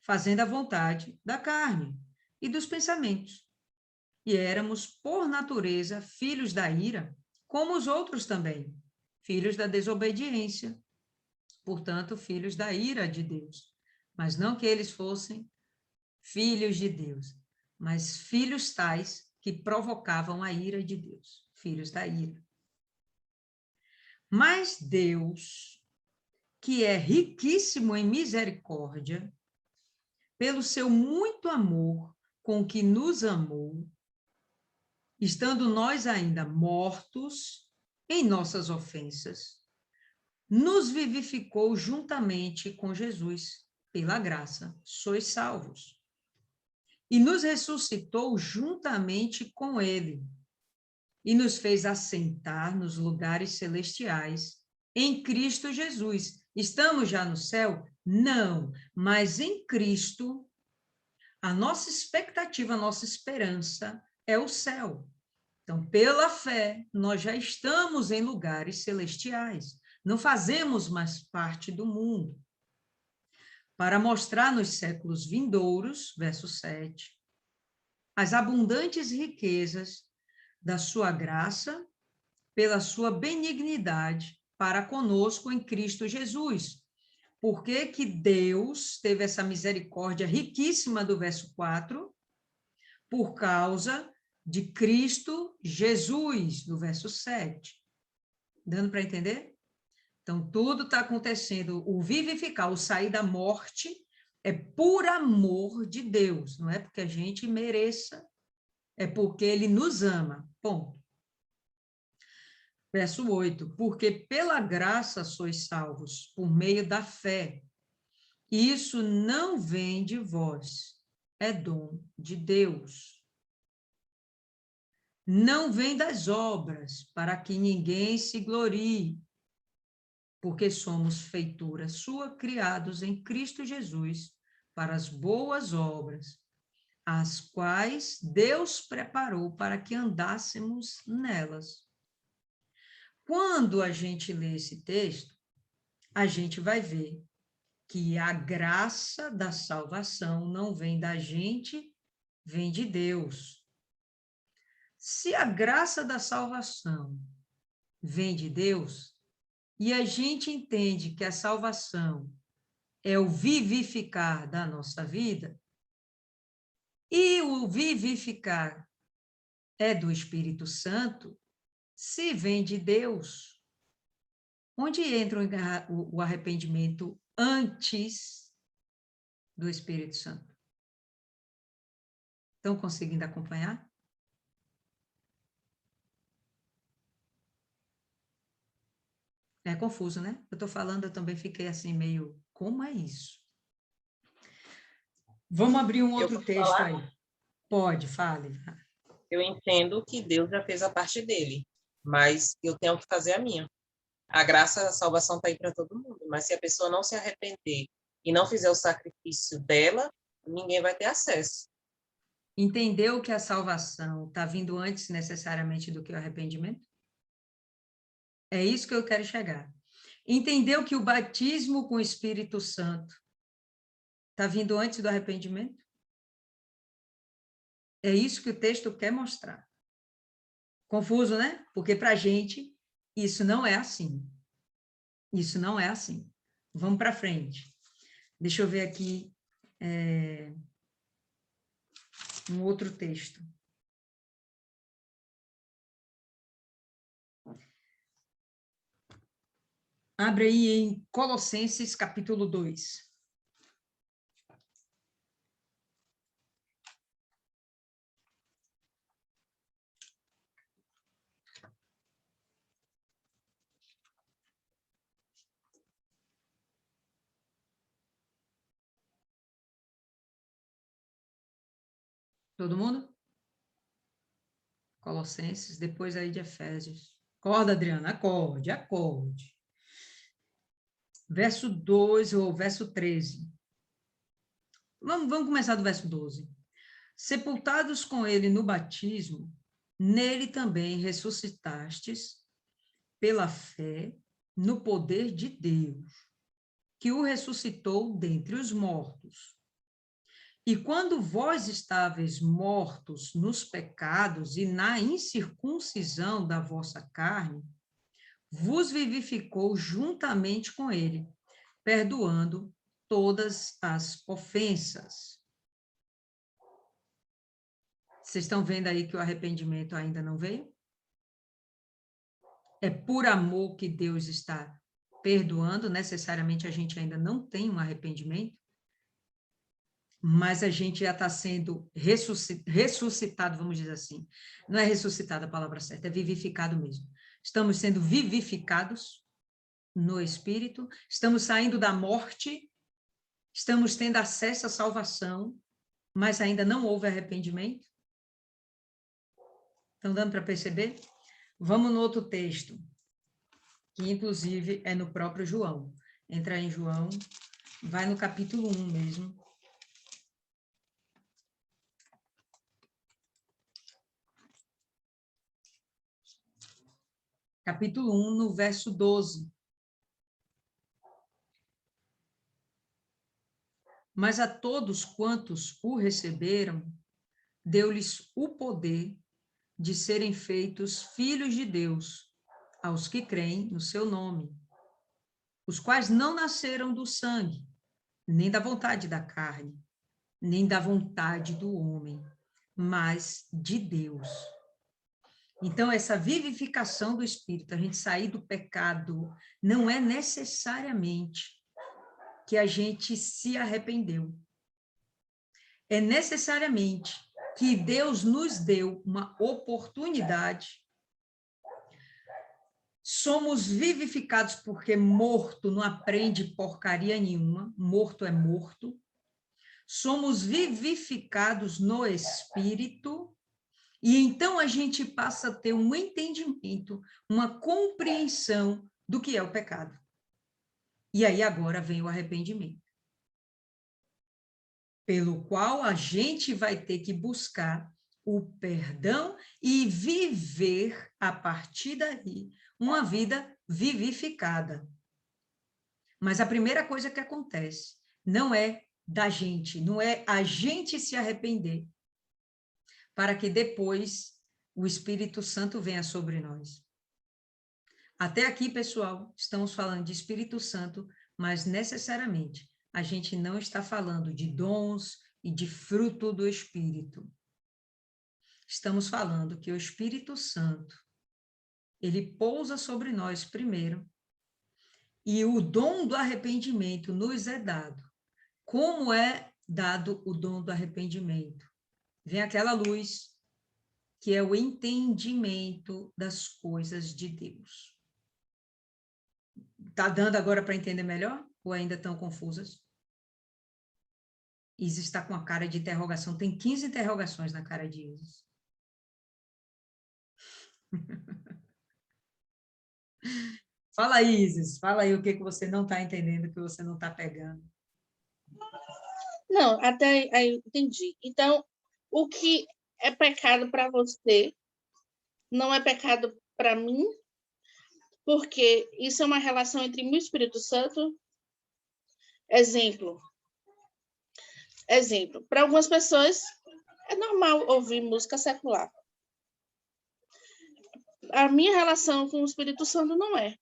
fazendo a vontade da carne e dos pensamentos. E éramos, por natureza, filhos da ira, como os outros também, filhos da desobediência, portanto, filhos da ira de Deus. Mas não que eles fossem filhos de Deus, mas filhos tais que provocavam a ira de Deus, filhos da ira. Mas Deus, que é riquíssimo em misericórdia, pelo seu muito amor com que nos amou, estando nós ainda mortos em nossas ofensas, nos vivificou juntamente com Jesus. Pela graça, sois salvos. E nos ressuscitou juntamente com ele, e nos fez assentar nos lugares celestiais, em Cristo Jesus. Estamos já no céu? Não, mas em Cristo, a nossa expectativa, a nossa esperança é o céu. Então, pela fé, nós já estamos em lugares celestiais. Não fazemos mais parte do mundo. Para mostrar nos séculos vindouros, verso 7, as abundantes riquezas da sua graça, pela sua benignidade para conosco em Cristo Jesus. Por que Deus teve essa misericórdia riquíssima do verso 4? Por causa de Cristo Jesus, no verso 7. Dando para entender? Então, tudo está acontecendo, o vivificar, o sair da morte, é por amor de Deus, não é porque a gente mereça, é porque ele nos ama, ponto. Verso 8, porque pela graça sois salvos, por meio da fé. Isso não vem de vós, é dom de Deus. Não vem das obras, para que ninguém se glorie, porque somos feitura sua, criados em Cristo Jesus, para as boas obras, as quais Deus preparou para que andássemos nelas. Quando a gente lê esse texto, a gente vai ver que a graça da salvação não vem da gente, vem de Deus. Se a graça da salvação vem de Deus, e a gente entende que a salvação é o vivificar da nossa vida, e o vivificar é do Espírito Santo, se vem de Deus, onde entra o arrependimento antes do Espírito Santo. Estão conseguindo acompanhar? É confuso, né? Eu estou falando, eu também fiquei assim meio, como é isso? Vamos abrir um outro texto falar? aí. Pode, fale. Eu entendo que Deus já fez a parte dele, mas eu tenho que fazer a minha. A graça da salvação está aí para todo mundo, mas se a pessoa não se arrepender e não fizer o sacrifício dela, ninguém vai ter acesso. Entendeu que a salvação está vindo antes necessariamente do que o arrependimento? É isso que eu quero chegar. Entendeu que o batismo com o Espírito Santo está vindo antes do arrependimento? É isso que o texto quer mostrar. Confuso, né? Porque para a gente isso não é assim. Isso não é assim. Vamos para frente. Deixa eu ver aqui um outro texto. Abre aí em Colossenses, capítulo 2. Todo mundo? Colossenses, depois aí de Efésios. Acorda, Adriana, acorde, acorde. Verso 2 ou verso 13. Vamos começar do verso 12. Sepultados com ele no batismo, nele também ressuscitastes pela fé no poder de Deus, que o ressuscitou dentre os mortos. E quando vós estáveis mortos nos pecados e na incircuncisão da vossa carne, vos vivificou juntamente com ele, perdoando todas as ofensas. Vocês estão vendo aí que o arrependimento ainda não veio? É por amor que Deus está perdoando, necessariamente a gente ainda não tem um arrependimento, mas a gente já está sendo ressuscitado, vamos dizer assim. Não é ressuscitado a palavra certa, é vivificado mesmo. Estamos sendo vivificados no Espírito, estamos saindo da morte, estamos tendo acesso à salvação, mas ainda não houve arrependimento. Estão dando para perceber? Vamos no outro texto, que inclusive é no próprio João. Entra em João, vai no capítulo 1 mesmo. Capítulo 1, no verso 12. Mas a todos quantos o receberam, deu-lhes o poder de serem feitos filhos de Deus, aos que creem no seu nome, os quais não nasceram do sangue, nem da vontade da carne, nem da vontade do homem, mas de Deus. Então, essa vivificação do Espírito, a gente sair do pecado, não é necessariamente que a gente se arrependeu. É necessariamente que Deus nos deu uma oportunidade. Somos vivificados porque morto não aprende porcaria nenhuma, morto é morto. Somos vivificados no Espírito, e então a gente passa a ter um entendimento, uma compreensão do que é o pecado. E aí agora vem o arrependimento, pelo qual a gente vai ter que buscar o perdão e viver, a partir daí, uma vida vivificada. Mas a primeira coisa que acontece não é da gente, não é a gente se arrepender, para que depois o Espírito Santo venha sobre nós. Até aqui, pessoal, estamos falando de Espírito Santo, mas necessariamente a gente não está falando de dons e de fruto do Espírito. Estamos falando que o Espírito Santo, ele pousa sobre nós primeiro, E o dom do arrependimento nos é dado. Como é dado o dom do arrependimento? Vem aquela luz, que é o entendimento das coisas de Deus. Está dando agora para entender melhor? Ou ainda estão confusas? Isis está com a cara de interrogação. Tem 15 interrogações na cara de Isis. Fala aí, Isis. Fala aí o que você não está entendendo, o que você não está pegando. Não, até aí eu entendi. Então, o que é pecado para você não é pecado para mim, porque isso é uma relação entre mim e o Espírito Santo. Exemplo. Para algumas pessoas é normal ouvir música secular. A minha relação com o Espírito Santo não é.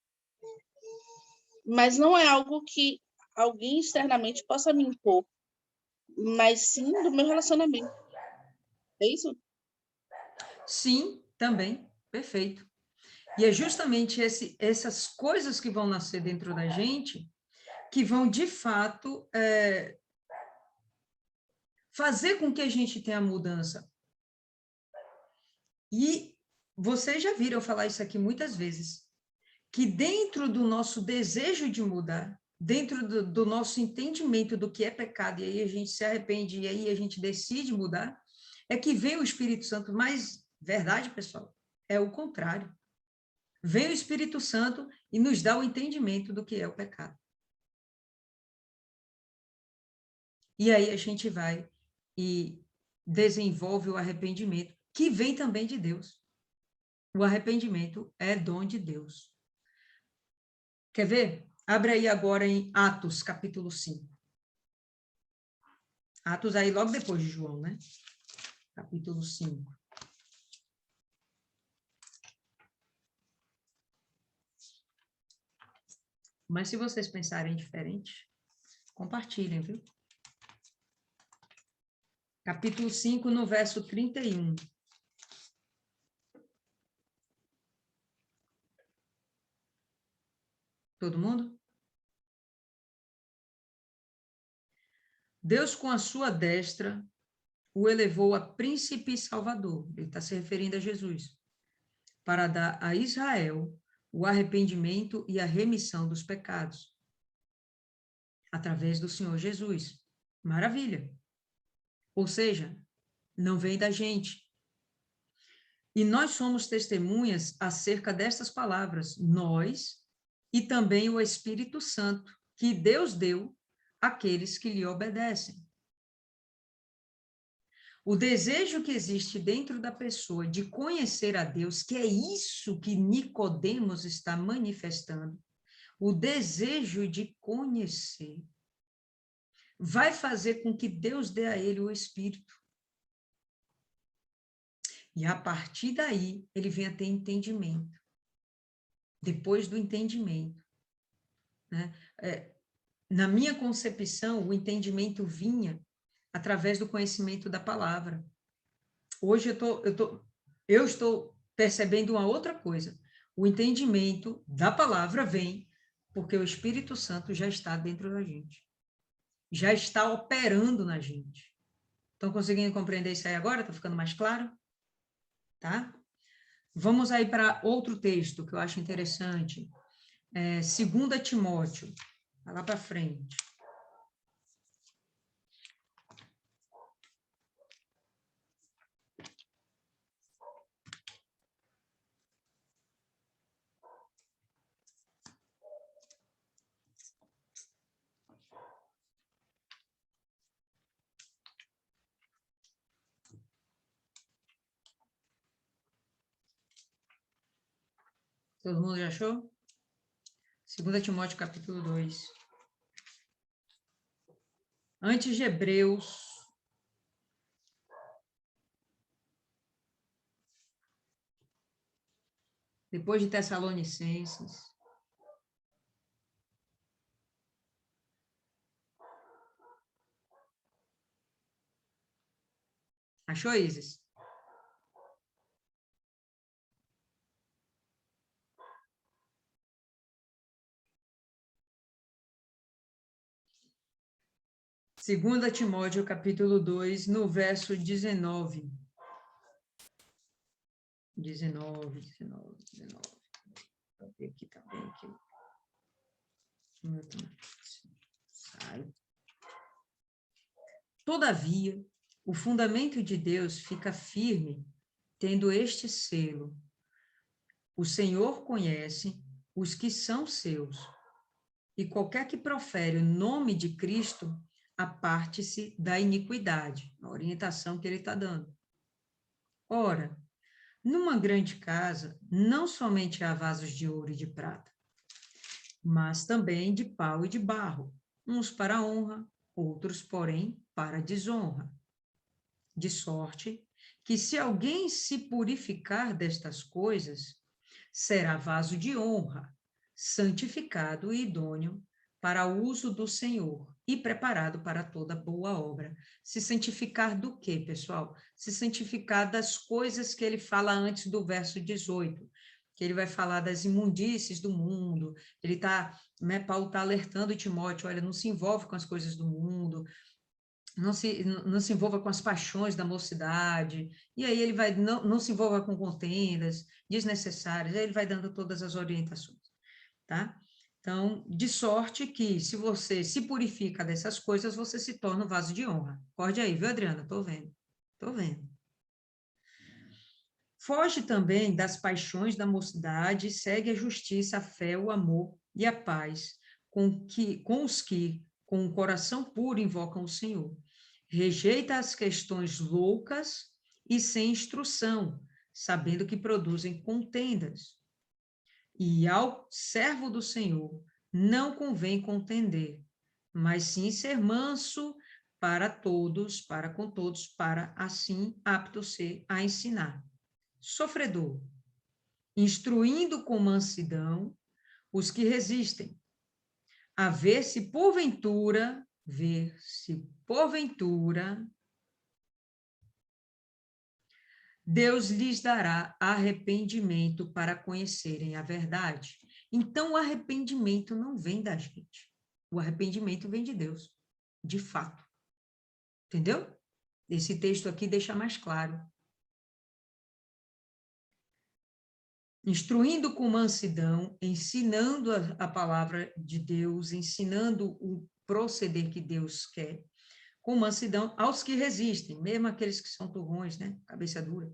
Mas não é algo que alguém externamente possa me impor, mas sim do meu relacionamento. É isso? Sim, também. Perfeito. E é justamente essas coisas que vão nascer dentro da gente que vão, de fato, fazer com que a gente tenha mudança. E vocês já viram eu falar isso aqui muitas vezes, que dentro do nosso desejo de mudar, dentro do nosso entendimento do que é pecado, e aí a gente se arrepende, e aí a gente decide mudar, é que vem o Espírito Santo. Mas, verdade, pessoal, é o contrário. Vem o Espírito Santo e nos dá o entendimento do que é o pecado. E aí a gente vai e desenvolve o arrependimento, que vem também de Deus. O arrependimento é dom de Deus. Quer ver? Abre aí agora em Atos, capítulo 5. Atos aí logo depois de João, né? Capítulo 5. Mas se vocês pensarem diferente, compartilhem, viu? Capítulo 5, no verso 31. Todo mundo? Deus, com a sua destra, o elevou a príncipe e salvador. Ele está se referindo a Jesus. Para dar a Israel o arrependimento e a remissão dos pecados. Através do Senhor Jesus. Maravilha. Ou seja, não vem da gente. E nós somos testemunhas acerca destas palavras, nós e também o Espírito Santo, que Deus deu àqueles que lhe obedecem. O desejo que existe dentro da pessoa de conhecer a Deus, que é isso que Nicodemos está manifestando, o desejo de conhecer, vai fazer com que Deus dê a ele o Espírito. E a partir daí, ele vem a ter entendimento. Depois do entendimento, né? Na minha concepção, o entendimento vinha através do conhecimento da palavra. Hoje eu estou percebendo uma outra coisa. O entendimento da palavra vem porque o Espírito Santo já está dentro da gente. Já está operando na gente. Estão conseguindo compreender isso aí agora? Está ficando mais claro? Tá? Vamos aí para outro texto que eu acho interessante. 2 Timóteo. Vai lá para frente. Todo mundo já achou? 2 Timóteo, capítulo 2. Antes de Hebreus, depois de Tessalonicenses. Achou, Isis? 2 Timóteo, capítulo 2, no verso 19. 19. Vou ver aqui também. Aqui. Sai. Todavia, o fundamento de Deus fica firme, tendo este selo. O Senhor conhece os que são seus, e qualquer que profere o nome de Cristo, aparte-se da iniquidade, a orientação que ele está dando. Ora, numa grande casa, não somente há vasos de ouro e de prata, mas também de pau e de barro, uns para a honra, outros, porém, para a desonra. De sorte que, se alguém se purificar destas coisas, será vaso de honra, santificado e idôneo para o uso do Senhor e preparado para toda boa obra. Se santificar do quê, pessoal? Se santificar das coisas que ele fala antes do verso 18, que ele vai falar das imundícies do mundo. Ele está, né, Paulo está alertando Timóteo, olha, não se envolve com as coisas do mundo, não se envolva com as paixões da mocidade, e aí ele vai, não se envolva com contendas desnecessárias, aí ele vai dando todas as orientações, tá? Então, de sorte que, se você se purifica dessas coisas, você se torna um vaso de honra. Acorde aí, viu, Adriana? Tô vendo. Foge também das paixões da mocidade, segue a justiça, a fé, o amor e a paz, com os que, com o coração puro, invocam o Senhor. Rejeita as questões loucas e sem instrução, sabendo que produzem contendas. E ao servo do Senhor não convém contender, mas sim ser manso para todos, para com todos, para assim apto ser a ensinar. Sofredor, instruindo com mansidão os que resistem, a ver se porventura, Deus lhes dará arrependimento para conhecerem a verdade. Então, o arrependimento não vem da gente. O arrependimento vem de Deus, de fato. Entendeu? Esse texto aqui deixa mais claro. Instruindo com mansidão, ensinando a palavra de Deus, ensinando o proceder que Deus quer, com mansidão aos que resistem, mesmo aqueles que são turrões, né? Cabeça dura.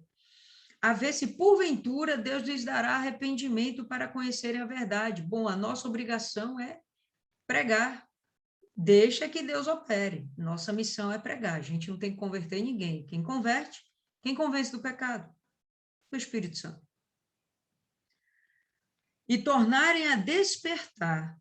A ver se, porventura, Deus lhes dará arrependimento para conhecerem a verdade. Bom, a nossa obrigação é pregar. Deixa que Deus opere. Nossa missão é pregar. A gente não tem que converter ninguém. Quem converte, quem convence do pecado? O Espírito Santo. E tornarem a despertar,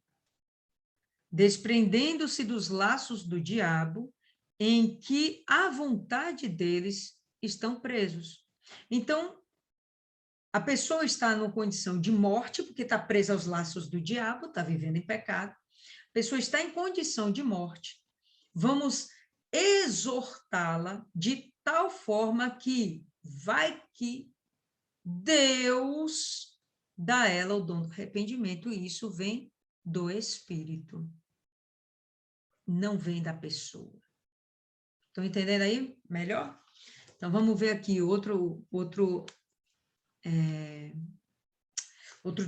desprendendo-se dos laços do diabo, em que a vontade deles estão presos. Então, a pessoa está numa condição de morte, porque está presa aos laços do diabo, está vivendo em pecado. A pessoa está em condição de morte. Vamos exortá-la de tal forma que Deus dá a ela o dom do arrependimento, e isso vem do Espírito. Não vem da pessoa. Estão entendendo aí melhor? Então, vamos ver aqui outro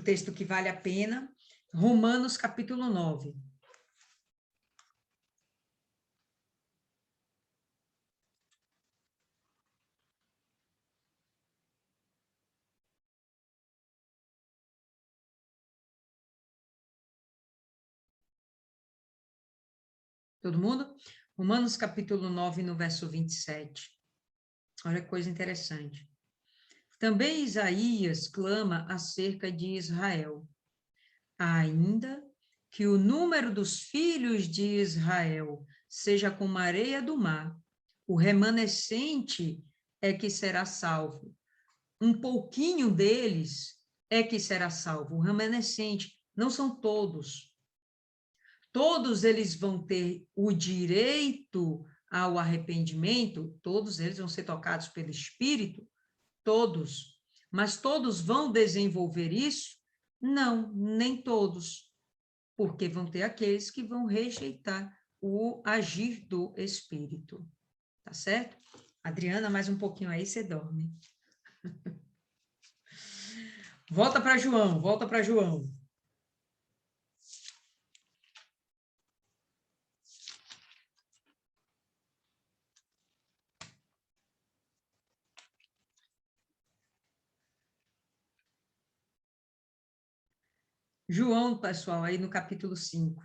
texto que vale a pena. Romanos, capítulo 9. Todo mundo? Romanos, capítulo 9, no verso 27. Olha que coisa interessante. Também Isaías clama acerca de Israel. Ainda que o número dos filhos de Israel seja como a areia do mar, o remanescente é que será salvo. Um pouquinho deles é que será salvo. O remanescente, não são todos. Todos eles vão ter o direito ao arrependimento, todos eles vão ser tocados pelo Espírito, todos. Mas todos vão desenvolver isso? Não, nem todos. Porque vão ter aqueles que vão rejeitar o agir do Espírito. Tá certo? Adriana, mais um pouquinho aí, você dorme. Volta para João, volta para João. João, pessoal, aí no capítulo 5.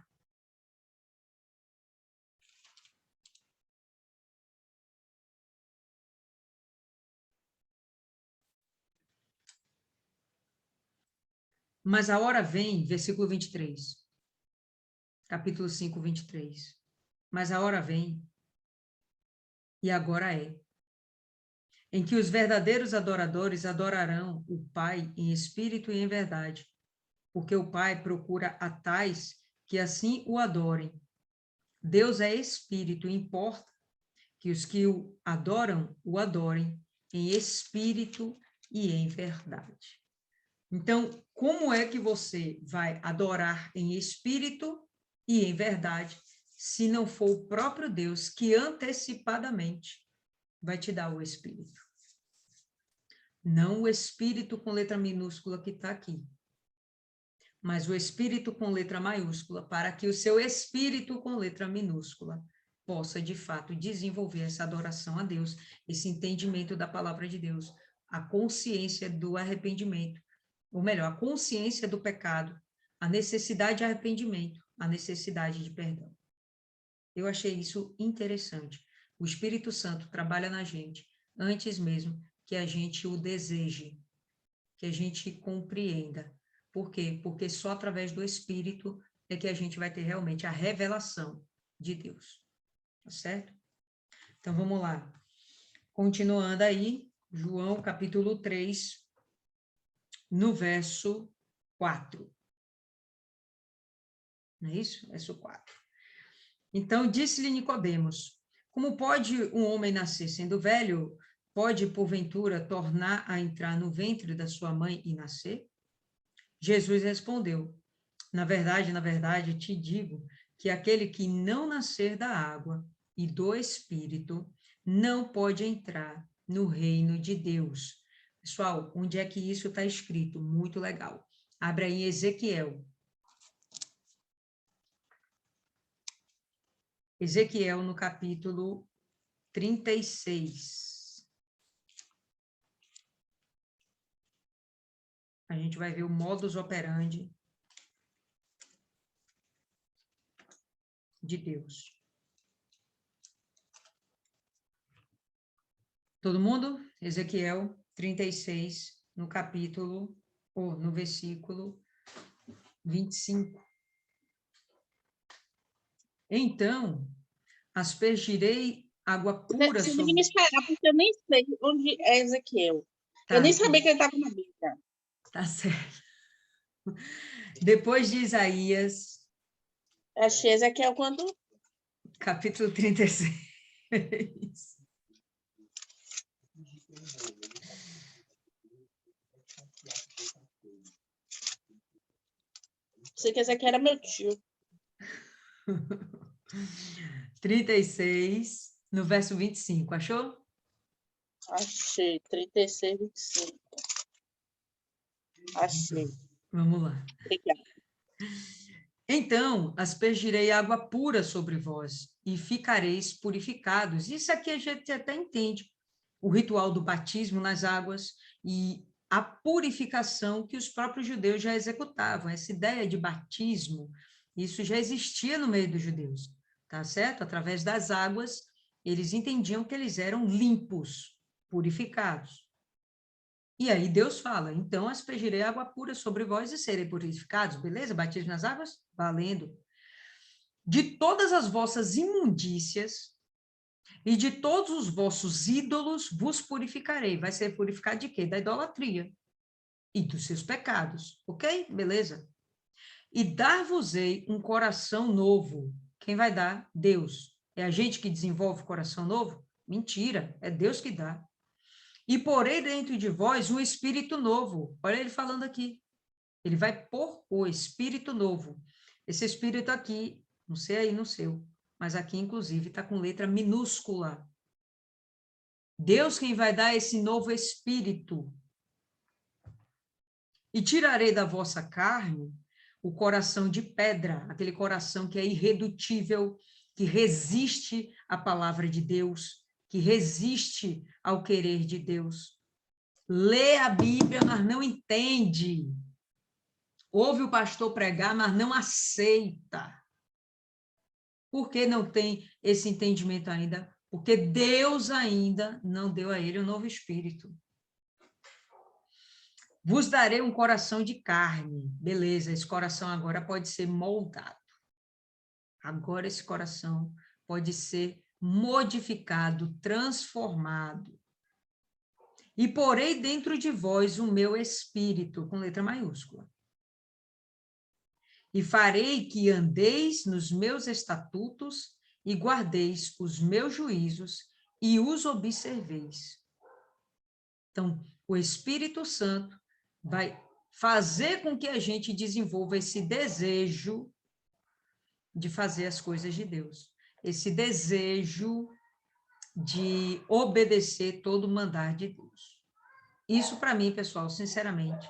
Mas a hora vem, versículo 23. Capítulo 5, 23. Mas a hora vem, e agora é, em que os verdadeiros adoradores adorarão o Pai em espírito e em verdade, porque o Pai procura a tais que assim o adorem. Deus é espírito, e importa que os que o adorem em espírito e em verdade. Então, como é que você vai adorar em espírito e em verdade, se não for o próprio Deus que antecipadamente vai te dar o espírito? Não o espírito com letra minúscula que está aqui, mas o espírito com letra maiúscula, para que o seu espírito com letra minúscula possa, de fato, desenvolver essa adoração a Deus, esse entendimento da palavra de Deus, a consciência do arrependimento, ou melhor, a consciência do pecado, a necessidade de arrependimento, a necessidade de perdão. Eu achei isso interessante. O Espírito Santo trabalha na gente antes mesmo que a gente o deseje, que a gente compreenda. Por quê? Porque só através do Espírito é que a gente vai ter realmente a revelação de Deus. Tá certo? Então, vamos lá. Continuando aí, João, capítulo 3, no verso 4. Não é isso? Verso 4. Então, disse-lhe Nicodemos, como pode um homem nascer sendo velho? Pode, porventura, tornar a entrar no ventre da sua mãe e nascer? Jesus respondeu, na verdade, te digo que aquele que não nascer da água e do Espírito não pode entrar no reino de Deus. Pessoal, onde é que isso está escrito? Muito legal. Abre aí Ezequiel. Ezequiel, no capítulo 36. A gente vai ver o modus operandi de Deus. Todo mundo? Ezequiel 36, no capítulo, ou no versículo 25. Então, aspergirei água pura Você sobre... devia me esperar, porque eu nem sei onde é Ezequiel. Tá, Eu nem sabia que ele estava na Bíblia. tá certo. Depois de Isaías, Achei Ezequiel quando... capítulo 36. Sei que Ezequiel era meu tio. 36, no verso 25, achou? Achei. 36, 25. Achei. Vamos lá. Obrigada. Então, aspergirei água pura sobre vós, e ficareis purificados. Isso aqui a gente até entende. O ritual do batismo nas águas e a purificação que os próprios judeus já executavam. Essa ideia de batismo, isso já existia no meio dos judeus, tá certo? Através das águas, eles entendiam que eles eram limpos, purificados. E aí Deus fala, então aspergirei água pura sobre vós e serei purificados, beleza? Batismo nas águas? Valendo. De todas as vossas imundícias e de todos os vossos ídolos vos purificarei. Vai ser purificado de quê? Da idolatria e dos seus pecados, ok? Beleza? E dar-vos-ei um coração novo. Quem vai dar? Deus. É a gente que desenvolve o coração novo? Mentira, é Deus que dá. E porei dentro de vós um espírito novo. Olha ele falando aqui. Ele vai pôr o espírito novo. Esse espírito aqui, não sei aí no seu, mas aqui, inclusive, está com letra minúscula. Deus quem vai dar esse novo espírito. E tirarei da vossa carne o coração de pedra, aquele coração que é irredutível, que resiste à palavra de Deus, que resiste ao querer de Deus. Lê a Bíblia, mas não entende. Ouve o pastor pregar, mas não aceita. Por que não tem esse entendimento ainda? Porque Deus ainda não deu a ele um novo espírito. Vos darei um coração de carne. Beleza, esse coração agora pode ser moldado. Agora esse coração pode ser modificado, transformado. E porei dentro de vós o meu espírito, com letra maiúscula. E farei que andeis nos meus estatutos e guardeis os meus juízos e os observeis. Então, o Espírito Santo vai fazer com que a gente desenvolva esse desejo de fazer as coisas de Deus, esse desejo de obedecer todo o mandar de Deus. Isso, para mim, pessoal, sinceramente,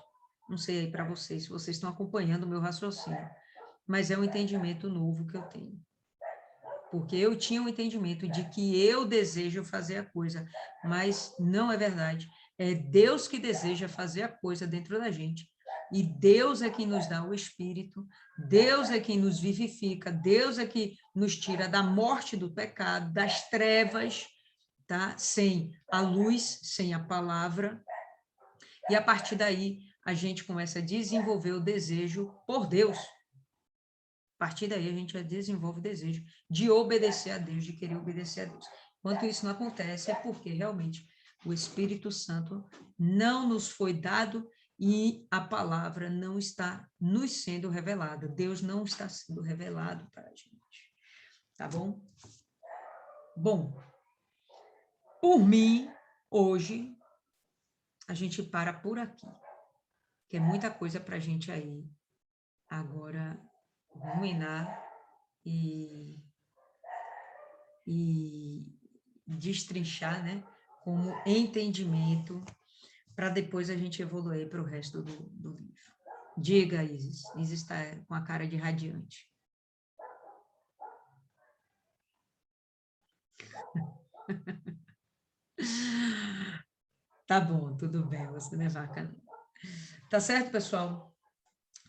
não sei aí para vocês, se vocês estão acompanhando o meu raciocínio, mas é um entendimento novo que eu tenho. Porque eu tinha um entendimento de que eu desejo fazer a coisa, mas não é verdade. É Deus que deseja fazer a coisa dentro da gente. E Deus é quem nos dá o Espírito, Deus é quem nos vivifica, Deus é que nos tira da morte do pecado, das trevas, tá? Sem a luz, sem a palavra. E a partir daí, a gente começa a desenvolver o desejo por Deus. A partir daí, a gente já desenvolve o desejo de obedecer a Deus, de querer obedecer a Deus. Enquanto isso não acontece, é porque realmente o Espírito Santo não nos foi dado e a palavra não está nos sendo revelada. Deus não está sendo revelado para a gente. Tá bom? Bom, por mim, hoje, a gente para por aqui. Que é muita coisa para a gente aí agora ruminar e destrinchar, né, como entendimento, para depois a gente evoluir para o resto do livro. Diga, Isis. Isis está com a cara de radiante. Tá bom, tudo bem, você não é vaca, não. Tá certo, pessoal?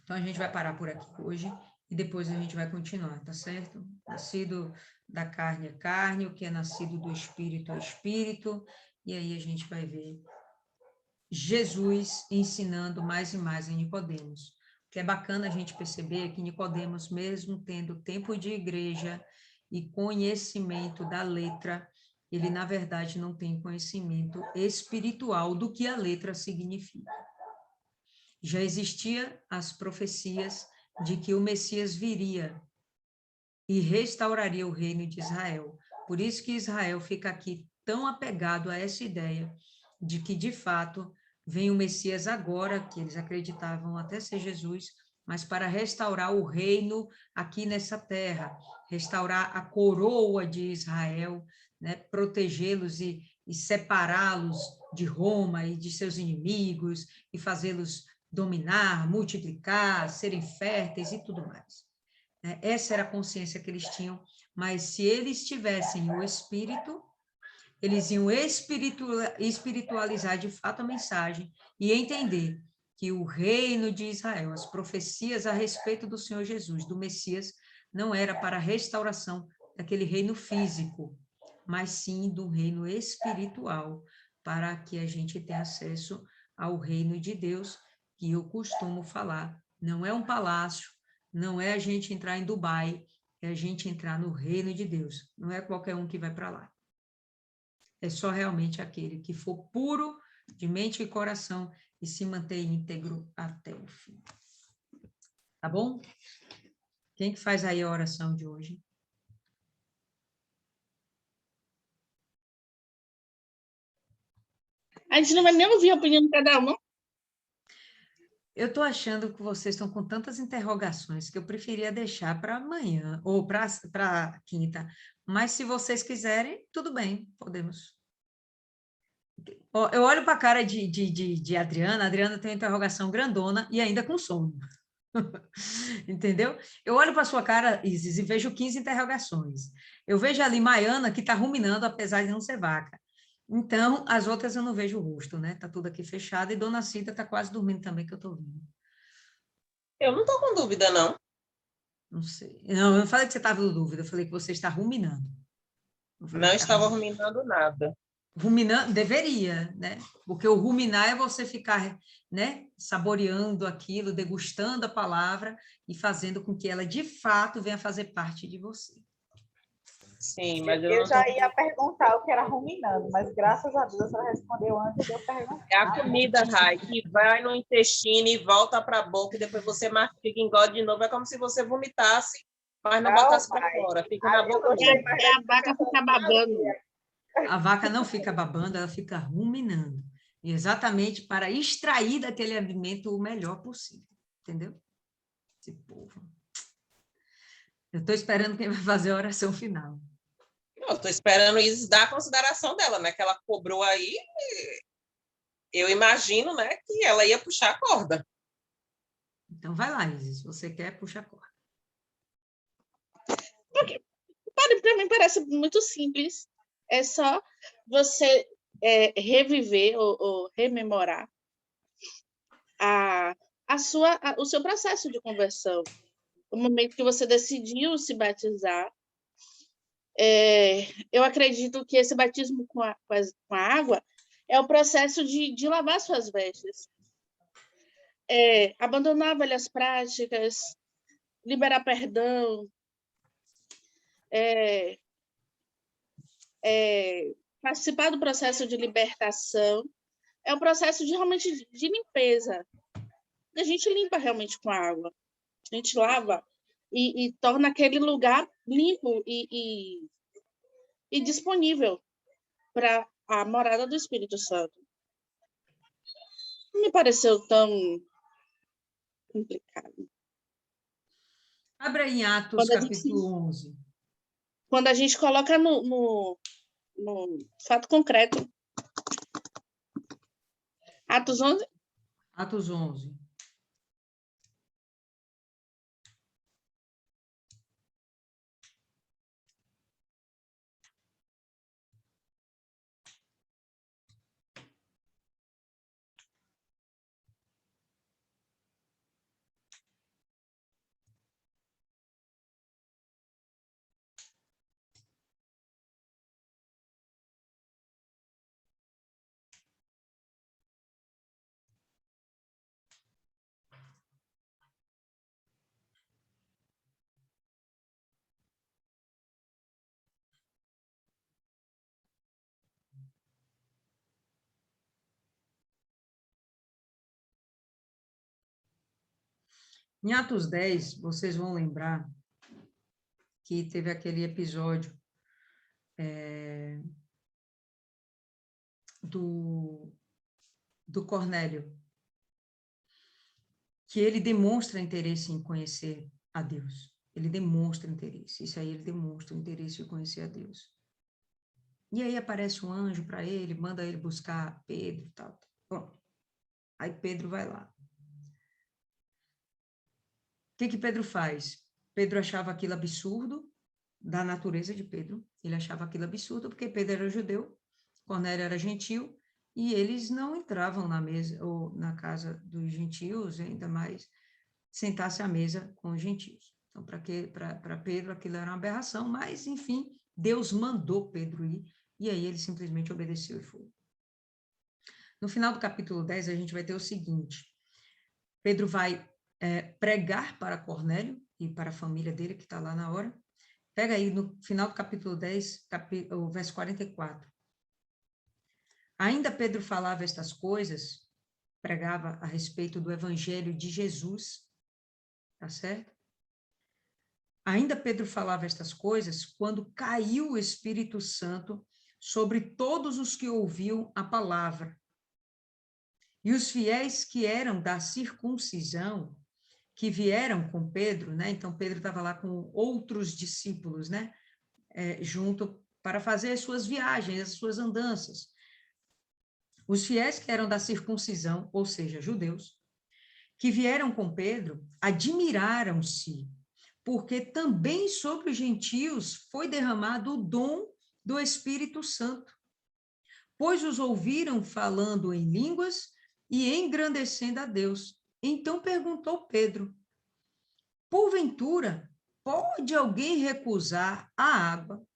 Então, a gente vai parar por aqui hoje e depois a gente vai continuar, tá certo? Nascido da carne é carne, o que é nascido do espírito é espírito, e aí a gente vai ver Jesus ensinando mais e mais em Nicodemos. O que é bacana a gente perceber é que Nicodemos, mesmo tendo tempo de igreja e conhecimento da letra, ele, na verdade, não tem conhecimento espiritual do que a letra significa. Já existia as profecias de que o Messias viria e restauraria o reino de Israel. Por isso que Israel fica aqui tão apegado a essa ideia de que, de fato, vem o Messias agora, que eles acreditavam até ser Jesus, mas para restaurar o reino aqui nessa terra, restaurar a coroa de Israel, né, protegê-los e separá-los de Roma e de seus inimigos, e fazê-los dominar, multiplicar, serem férteis e tudo mais. Essa era a consciência que eles tinham, mas se eles tivessem o Espírito, eles iam espiritualizar de fato a mensagem e entender que o reino de Israel, as profecias a respeito do Senhor Jesus, do Messias, não era para a restauração daquele reino físico, mas sim do reino espiritual, para que a gente tenha acesso ao reino de Deus, que eu costumo falar, não é um palácio, não é a gente entrar em Dubai, é a gente entrar no reino de Deus, não é qualquer um que vai para lá. É só realmente aquele que for puro de mente e coração e se manter íntegro até o fim. Tá bom? Quem que faz aí a oração de hoje? A gente não vai nem ouvir a opinião de cada um. Eu estou achando que vocês estão com tantas interrogações que eu preferia deixar para amanhã ou para quinta. Mas se vocês quiserem, tudo bem, podemos. Ó, eu olho para a cara de Adriana, a Adriana tem uma interrogação grandona e ainda com sono. Entendeu? Eu olho para a sua cara, Isis, e vejo 15 interrogações. Eu vejo ali Maiana, que está ruminando, apesar de não ser vaca. Então, as outras eu não vejo o rosto, né? Está tudo aqui fechado, e Dona Cida está quase dormindo também, que eu estou vendo. Eu não estou com dúvida, não. Não sei. Não, eu não falei que você estava com dúvida, eu falei que você está ruminando. Não estava ruminando nada. Ruminando, deveria, né? Porque o ruminar é você ficar, né, saboreando aquilo, degustando a palavra e fazendo com que ela, de fato, venha fazer parte de você. Sim, mas eu já ia perguntar o que era ruminando, mas graças a Deus a senhora respondeu antes de eu perguntar. É a comida, Rai, que vai no intestino e volta para a boca, e depois você mastiga, engole de novo. É como se você vomitasse, mas não botasse para fora. Fica na boca mesmo. É a vaca ficar babando. A vaca não fica babando, ela fica ruminando. E exatamente para extrair daquele alimento o melhor possível. Entendeu? Esse povo. Eu estou esperando quem vai fazer a oração final. Eu estou esperando Isis dar a consideração dela, né? Que ela cobrou aí. Eu imagino, né, que ela ia puxar a corda. Então vai lá, Isis, se você quer, puxa a corda. Para mim parece muito simples. É só você reviver ou rememorar o seu processo de conversão. O momento que você decidiu se batizar. Eu acredito que esse batismo com a água é o processo de lavar suas vestes. Abandonar velhas práticas, liberar perdão, participar do processo de libertação, é o processo realmente de limpeza. A gente limpa realmente com a água. A gente lava e torna aquele lugar limpo e disponível para a morada do Espírito Santo. Não me pareceu tão complicado. Abra em Atos, capítulo 11. Quando a gente coloca no fato concreto. Atos 11? Atos 11. Em Atos 10, vocês vão lembrar que teve aquele episódio do Cornélio, que ele demonstra interesse em conhecer a Deus. Ele demonstra interesse. Isso aí, ele demonstra interesse em conhecer a Deus. E aí aparece um anjo para ele, manda ele buscar Pedro e tal. Bom, aí Pedro vai lá. O que Pedro faz? Pedro achava aquilo absurdo, da natureza de Pedro. Ele achava aquilo absurdo, porque Pedro era judeu, Cornélio era gentil, e eles não entravam na mesa ou na casa dos gentios, ainda mais sentar-se à mesa com os gentios. Então, para Pedro aquilo era uma aberração, mas, enfim, Deus mandou Pedro ir, e aí ele simplesmente obedeceu e foi. No final do capítulo 10, a gente vai ter o seguinte: Pedro vai pregar para Cornélio e para a família dele, que está lá na hora. Pega aí no final do capítulo 10, o verso 44. Ainda Pedro falava estas coisas, pregava a respeito do evangelho de Jesus, tá certo? Ainda Pedro falava estas coisas quando caiu o Espírito Santo sobre todos os que ouviam a palavra. E os fiéis que eram da circuncisão, que vieram com Pedro, né? Então, Pedro estava lá com outros discípulos, né? Junto para fazer as suas viagens, as suas andanças. Os fiéis que eram da circuncisão, ou seja, judeus, que vieram com Pedro, admiraram-se, porque também sobre os gentios foi derramado o dom do Espírito Santo, pois os ouviram falando em línguas e engrandecendo a Deus. Então perguntou Pedro: porventura, pode alguém recusar a água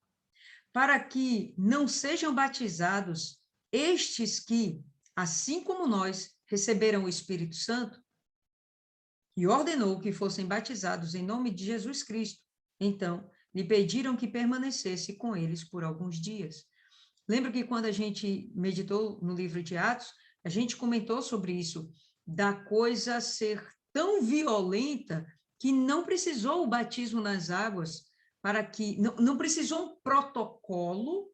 para que não sejam batizados estes que, assim como nós, receberam o Espírito Santo? E ordenou que fossem batizados em nome de Jesus Cristo. Então, lhe pediram que permanecesse com eles por alguns dias. Lembra que quando a gente meditou no livro de Atos, a gente comentou sobre isso, da coisa ser tão violenta que não precisou o batismo nas águas, para que não precisou um protocolo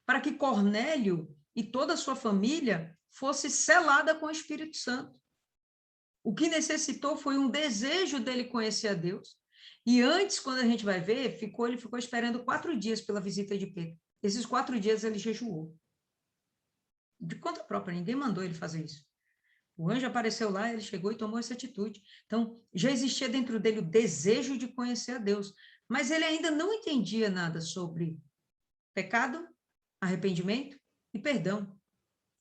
para que Cornélio e toda a sua família fosse selada com o Espírito Santo. O que necessitou foi um desejo dele conhecer a Deus. E antes, quando a gente vai ver, ele ficou esperando 4 dias pela visita de Pedro. Esses 4 dias ele jejuou. De conta própria, ninguém mandou ele fazer isso. O anjo apareceu lá, ele chegou e tomou essa atitude. Então, já existia dentro dele o desejo de conhecer a Deus. Mas ele ainda não entendia nada sobre pecado, arrependimento e perdão.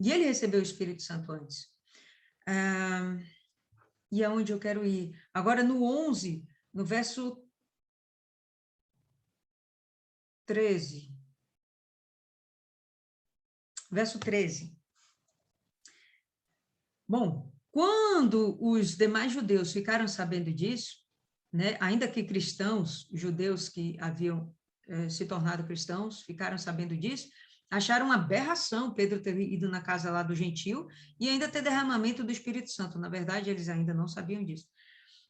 E ele recebeu o Espírito Santo antes. E aonde eu quero ir? Agora, no 11, no verso 13. Verso 13. Bom, quando os demais judeus ficaram sabendo disso, né, ainda que cristãos, judeus que haviam se tornado cristãos, ficaram sabendo disso, acharam uma aberração Pedro ter ido na casa lá do gentio e ainda ter derramamento do Espírito Santo. Na verdade, eles ainda não sabiam disso.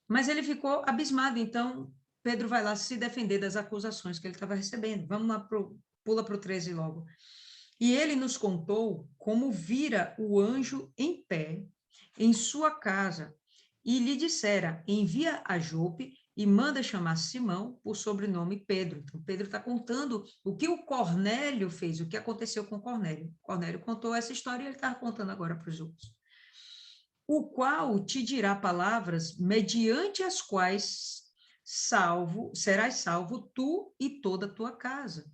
Mas ele ficou abismado, então Pedro vai lá se defender das acusações que ele estava recebendo. Vamos lá, pula para o 13 logo. E ele nos contou como vira o anjo em pé em sua casa e lhe dissera: envia a Jope e manda chamar Simão por sobrenome Pedro. Então, Pedro está contando o que o Cornélio fez, o que aconteceu com Cornélio. Cornélio contou essa história e ele está contando agora para os outros. O qual te dirá palavras mediante as quais serás salvo tu e toda a tua casa.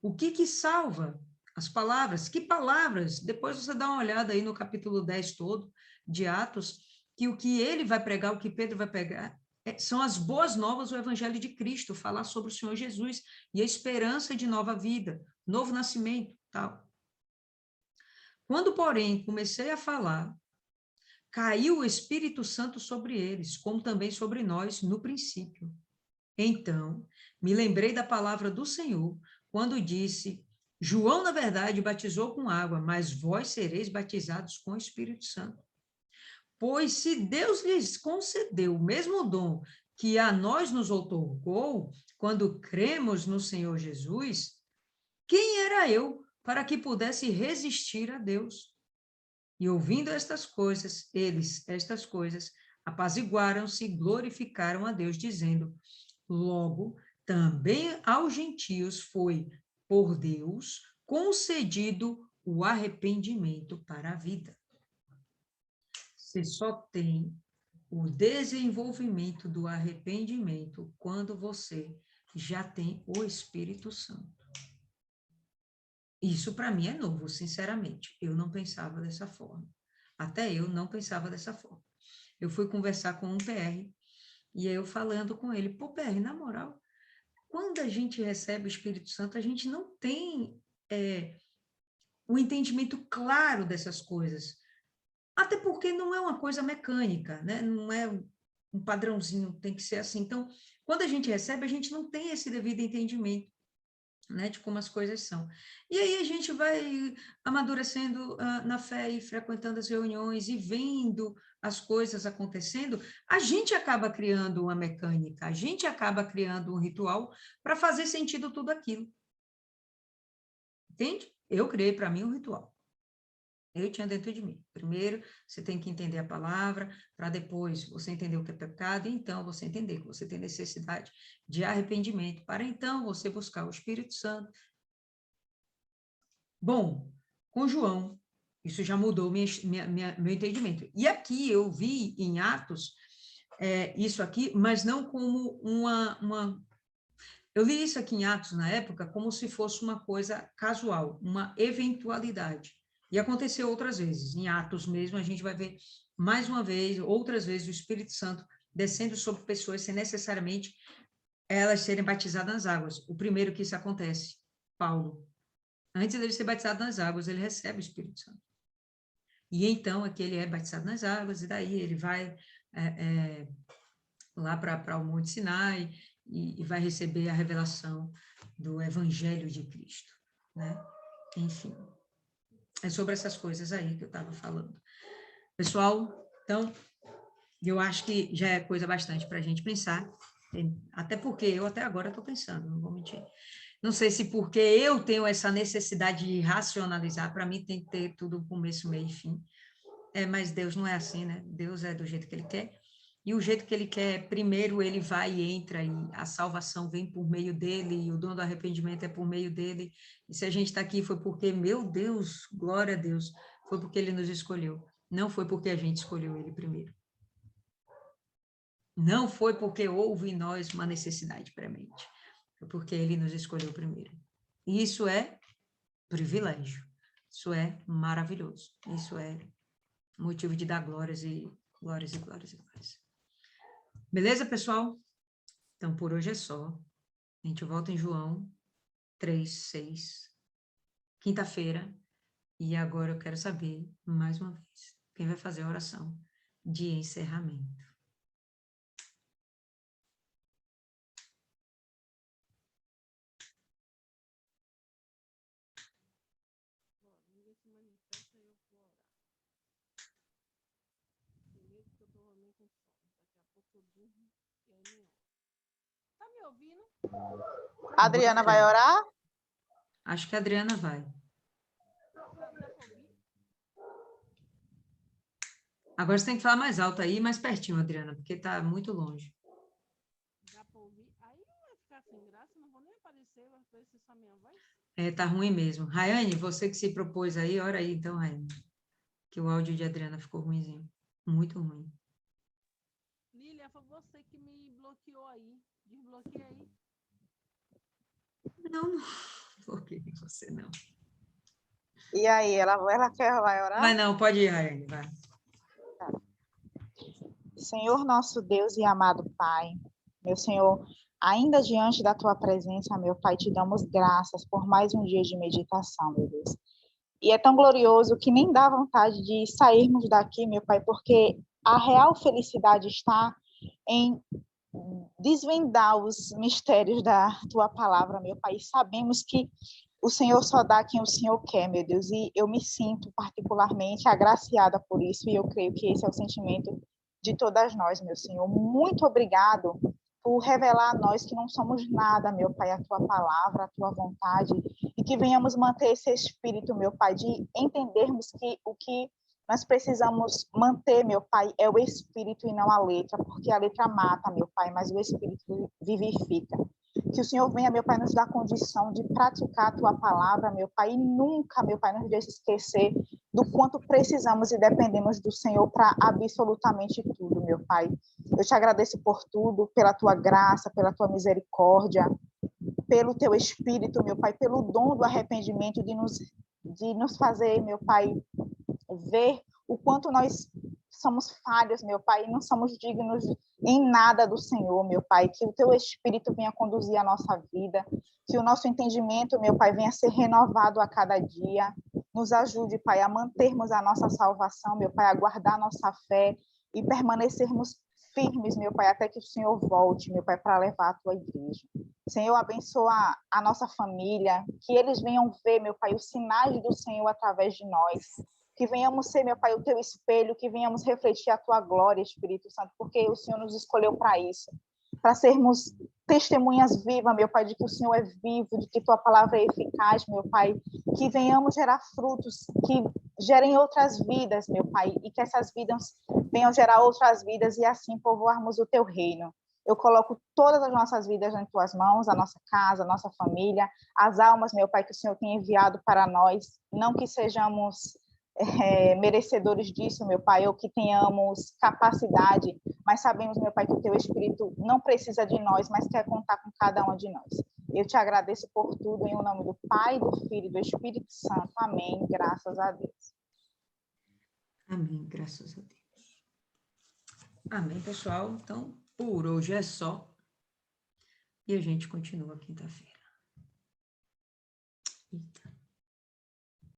O que salva? As palavras. Que palavras? Depois você dá uma olhada aí no capítulo 10 todo de Atos, que o que ele vai pregar, o que Pedro vai pregar, são as boas novas do Evangelho de Cristo, falar sobre o Senhor Jesus e a esperança de nova vida, novo nascimento, tal. Quando, porém, comecei a falar, caiu o Espírito Santo sobre eles, como também sobre nós no princípio. Então, me lembrei da palavra do Senhor, quando disse: João, na verdade, batizou com água, mas vós sereis batizados com o Espírito Santo. Pois se Deus lhes concedeu o mesmo dom que a nós nos outorgou, quando cremos no Senhor Jesus, quem era eu para que pudesse resistir a Deus? E ouvindo estas coisas, apaziguaram-se e glorificaram a Deus, dizendo: logo, também aos gentios foi, por Deus, concedido o arrependimento para a vida. Você só tem o desenvolvimento do arrependimento quando você já tem o Espírito Santo. Isso para mim é novo, sinceramente. Eu não pensava dessa forma. Até eu não pensava dessa forma. Eu fui conversar com um PR e eu falando com ele: pô, PR, na moral, quando a gente recebe o Espírito Santo, a gente não tem um entendimento claro dessas coisas. Até porque não é uma coisa mecânica, né? Não é um padrãozinho, tem que ser assim. Então, quando a gente recebe, a gente não tem esse devido entendimento, né, de como as coisas são. E aí a gente vai amadurecendo na fé e frequentando as reuniões e vendo as coisas acontecendo, a gente acaba criando uma mecânica, a gente acaba criando um ritual para fazer sentido tudo aquilo. Entende? Eu criei para mim um ritual. Eu tinha dentro de mim. Primeiro, você tem que entender a palavra, para depois você entender o que é pecado, e então você entender que você tem necessidade de arrependimento, para então você buscar o Espírito Santo. Bom, com João, isso já mudou meu entendimento. E aqui eu vi em Atos, isso aqui, mas não como uma... Eu li isso aqui em Atos, na época, como se fosse uma coisa casual, uma eventualidade. E aconteceu outras vezes. Em Atos mesmo, a gente vai ver mais uma vez, outras vezes, o Espírito Santo descendo sobre pessoas sem necessariamente elas serem batizadas nas águas. O primeiro que isso acontece, Paulo. Antes dele ser batizado nas águas, ele recebe o Espírito Santo. E então, aqui ele é batizado nas águas, e daí ele vai lá para o Monte Sinai e vai receber a revelação do Evangelho de Cristo, né? Enfim, é sobre essas coisas aí que eu estava falando. Pessoal, então, eu acho que já é coisa bastante para a gente pensar, até porque eu até agora estou pensando, não vou mentir. Não sei se porque eu tenho essa necessidade de racionalizar, para mim tem que ter tudo começo, meio e fim. Mas Deus não é assim, né? Deus é do jeito que Ele quer. E o jeito que Ele quer, primeiro Ele vai e entra, e a salvação vem por meio dEle, e o dom do arrependimento é por meio dEle. E se a gente está aqui foi porque, meu Deus, glória a Deus, foi porque Ele nos escolheu. Não foi porque a gente escolheu Ele primeiro. Não foi porque houve em nós uma necessidade premente. Foi porque Ele nos escolheu primeiro. E isso é privilégio. Isso é maravilhoso. Isso é motivo de dar glórias e glórias e glórias e glórias. Beleza, pessoal? Então, por hoje é só. A gente volta em João 3:6, quinta-feira. E agora eu quero saber, mais uma vez, quem vai fazer a oração de encerramento. Ninguém se manifesta, eu vou orar. Primeiro que eu tô meio com sono. Daqui a pouco eu durmo e aí me oro. Tá me ouvindo? A Adriana vai orar? Acho que a Adriana vai. Dá pra ouvir? Agora você tem que falar mais alto aí, mais pertinho, Adriana, porque está muito longe. Dá pra ouvir? Aí vai ficar sem graça, não vou nem aparecer, vai aparecer só minha voz. Tá ruim mesmo. Rayane, você que se propôs aí, ora aí então, Rayane. Que o áudio de Adriana ficou ruimzinho. Muito ruim. Lília, foi você que me bloqueou aí. Desbloqueia aí. Não bloqueei você, não. E aí, ela vai orar? Vai não, pode ir, Rayane, vai. Senhor nosso Deus e amado Pai, meu Senhor, ainda diante da tua presença, meu Pai, te damos graças por mais um dia de meditação, meu Deus. E é tão glorioso que nem dá vontade de sairmos daqui, meu Pai, porque a real felicidade está em desvendar os mistérios da tua palavra, meu Pai. Sabemos que o Senhor só dá quem o Senhor quer, meu Deus, e eu me sinto particularmente agraciada por isso, e eu creio que esse é o sentimento de todas nós, meu Senhor. Muito obrigado por revelar a nós que não somos nada, meu Pai, a tua palavra, a tua vontade, e que venhamos manter esse espírito, meu Pai, de entendermos que o que nós precisamos manter, meu Pai, é o espírito e não a letra, porque a letra mata, meu Pai, mas o espírito vivifica. Que o Senhor venha, meu Pai, nos dar condição de praticar a tua palavra, meu Pai, e nunca, meu Pai, nos deixe esquecer do quanto precisamos e dependemos do Senhor para absolutamente tudo, meu Pai. Eu te agradeço por tudo, pela tua graça, pela tua misericórdia, pelo teu espírito, meu Pai, pelo dom do arrependimento de nos fazer, meu Pai, ver o quanto nós somos falhos, meu Pai, e não somos dignos em nada do Senhor, meu Pai. Que o teu Espírito venha conduzir a nossa vida, que o nosso entendimento, meu Pai, venha ser renovado a cada dia. Nos ajude, Pai, a mantermos a nossa salvação, meu Pai, a guardar a nossa fé e permanecermos firmes, meu Pai, até que o Senhor volte, meu Pai, para levar a tua igreja. Senhor, abençoa a nossa família, que eles venham ver, meu Pai, os sinais do Senhor através de nós. Que venhamos ser, meu Pai, o teu espelho, que venhamos refletir a tua glória, Espírito Santo, porque o Senhor nos escolheu para isso, para sermos testemunhas vivas, meu Pai, de que o Senhor é vivo, de que tua palavra é eficaz, meu Pai, que venhamos gerar frutos que gerem outras vidas, meu Pai, e que essas vidas venham gerar outras vidas e assim povoarmos o teu reino. Eu coloco todas as nossas vidas em tuas mãos, a nossa casa, a nossa família, as almas, meu Pai, que o Senhor tem enviado para nós, não que sejamos merecedores disso, meu Pai, ou que tenhamos capacidade, mas sabemos, meu Pai, que o teu Espírito não precisa de nós, mas quer contar com cada um de nós. Eu te agradeço por tudo, em nome do Pai, do Filho e do Espírito Santo. Amém. Graças a Deus. Amém, graças a Deus. Amém, pessoal. Então, por hoje é só. E a gente continua quinta-feira. Eita.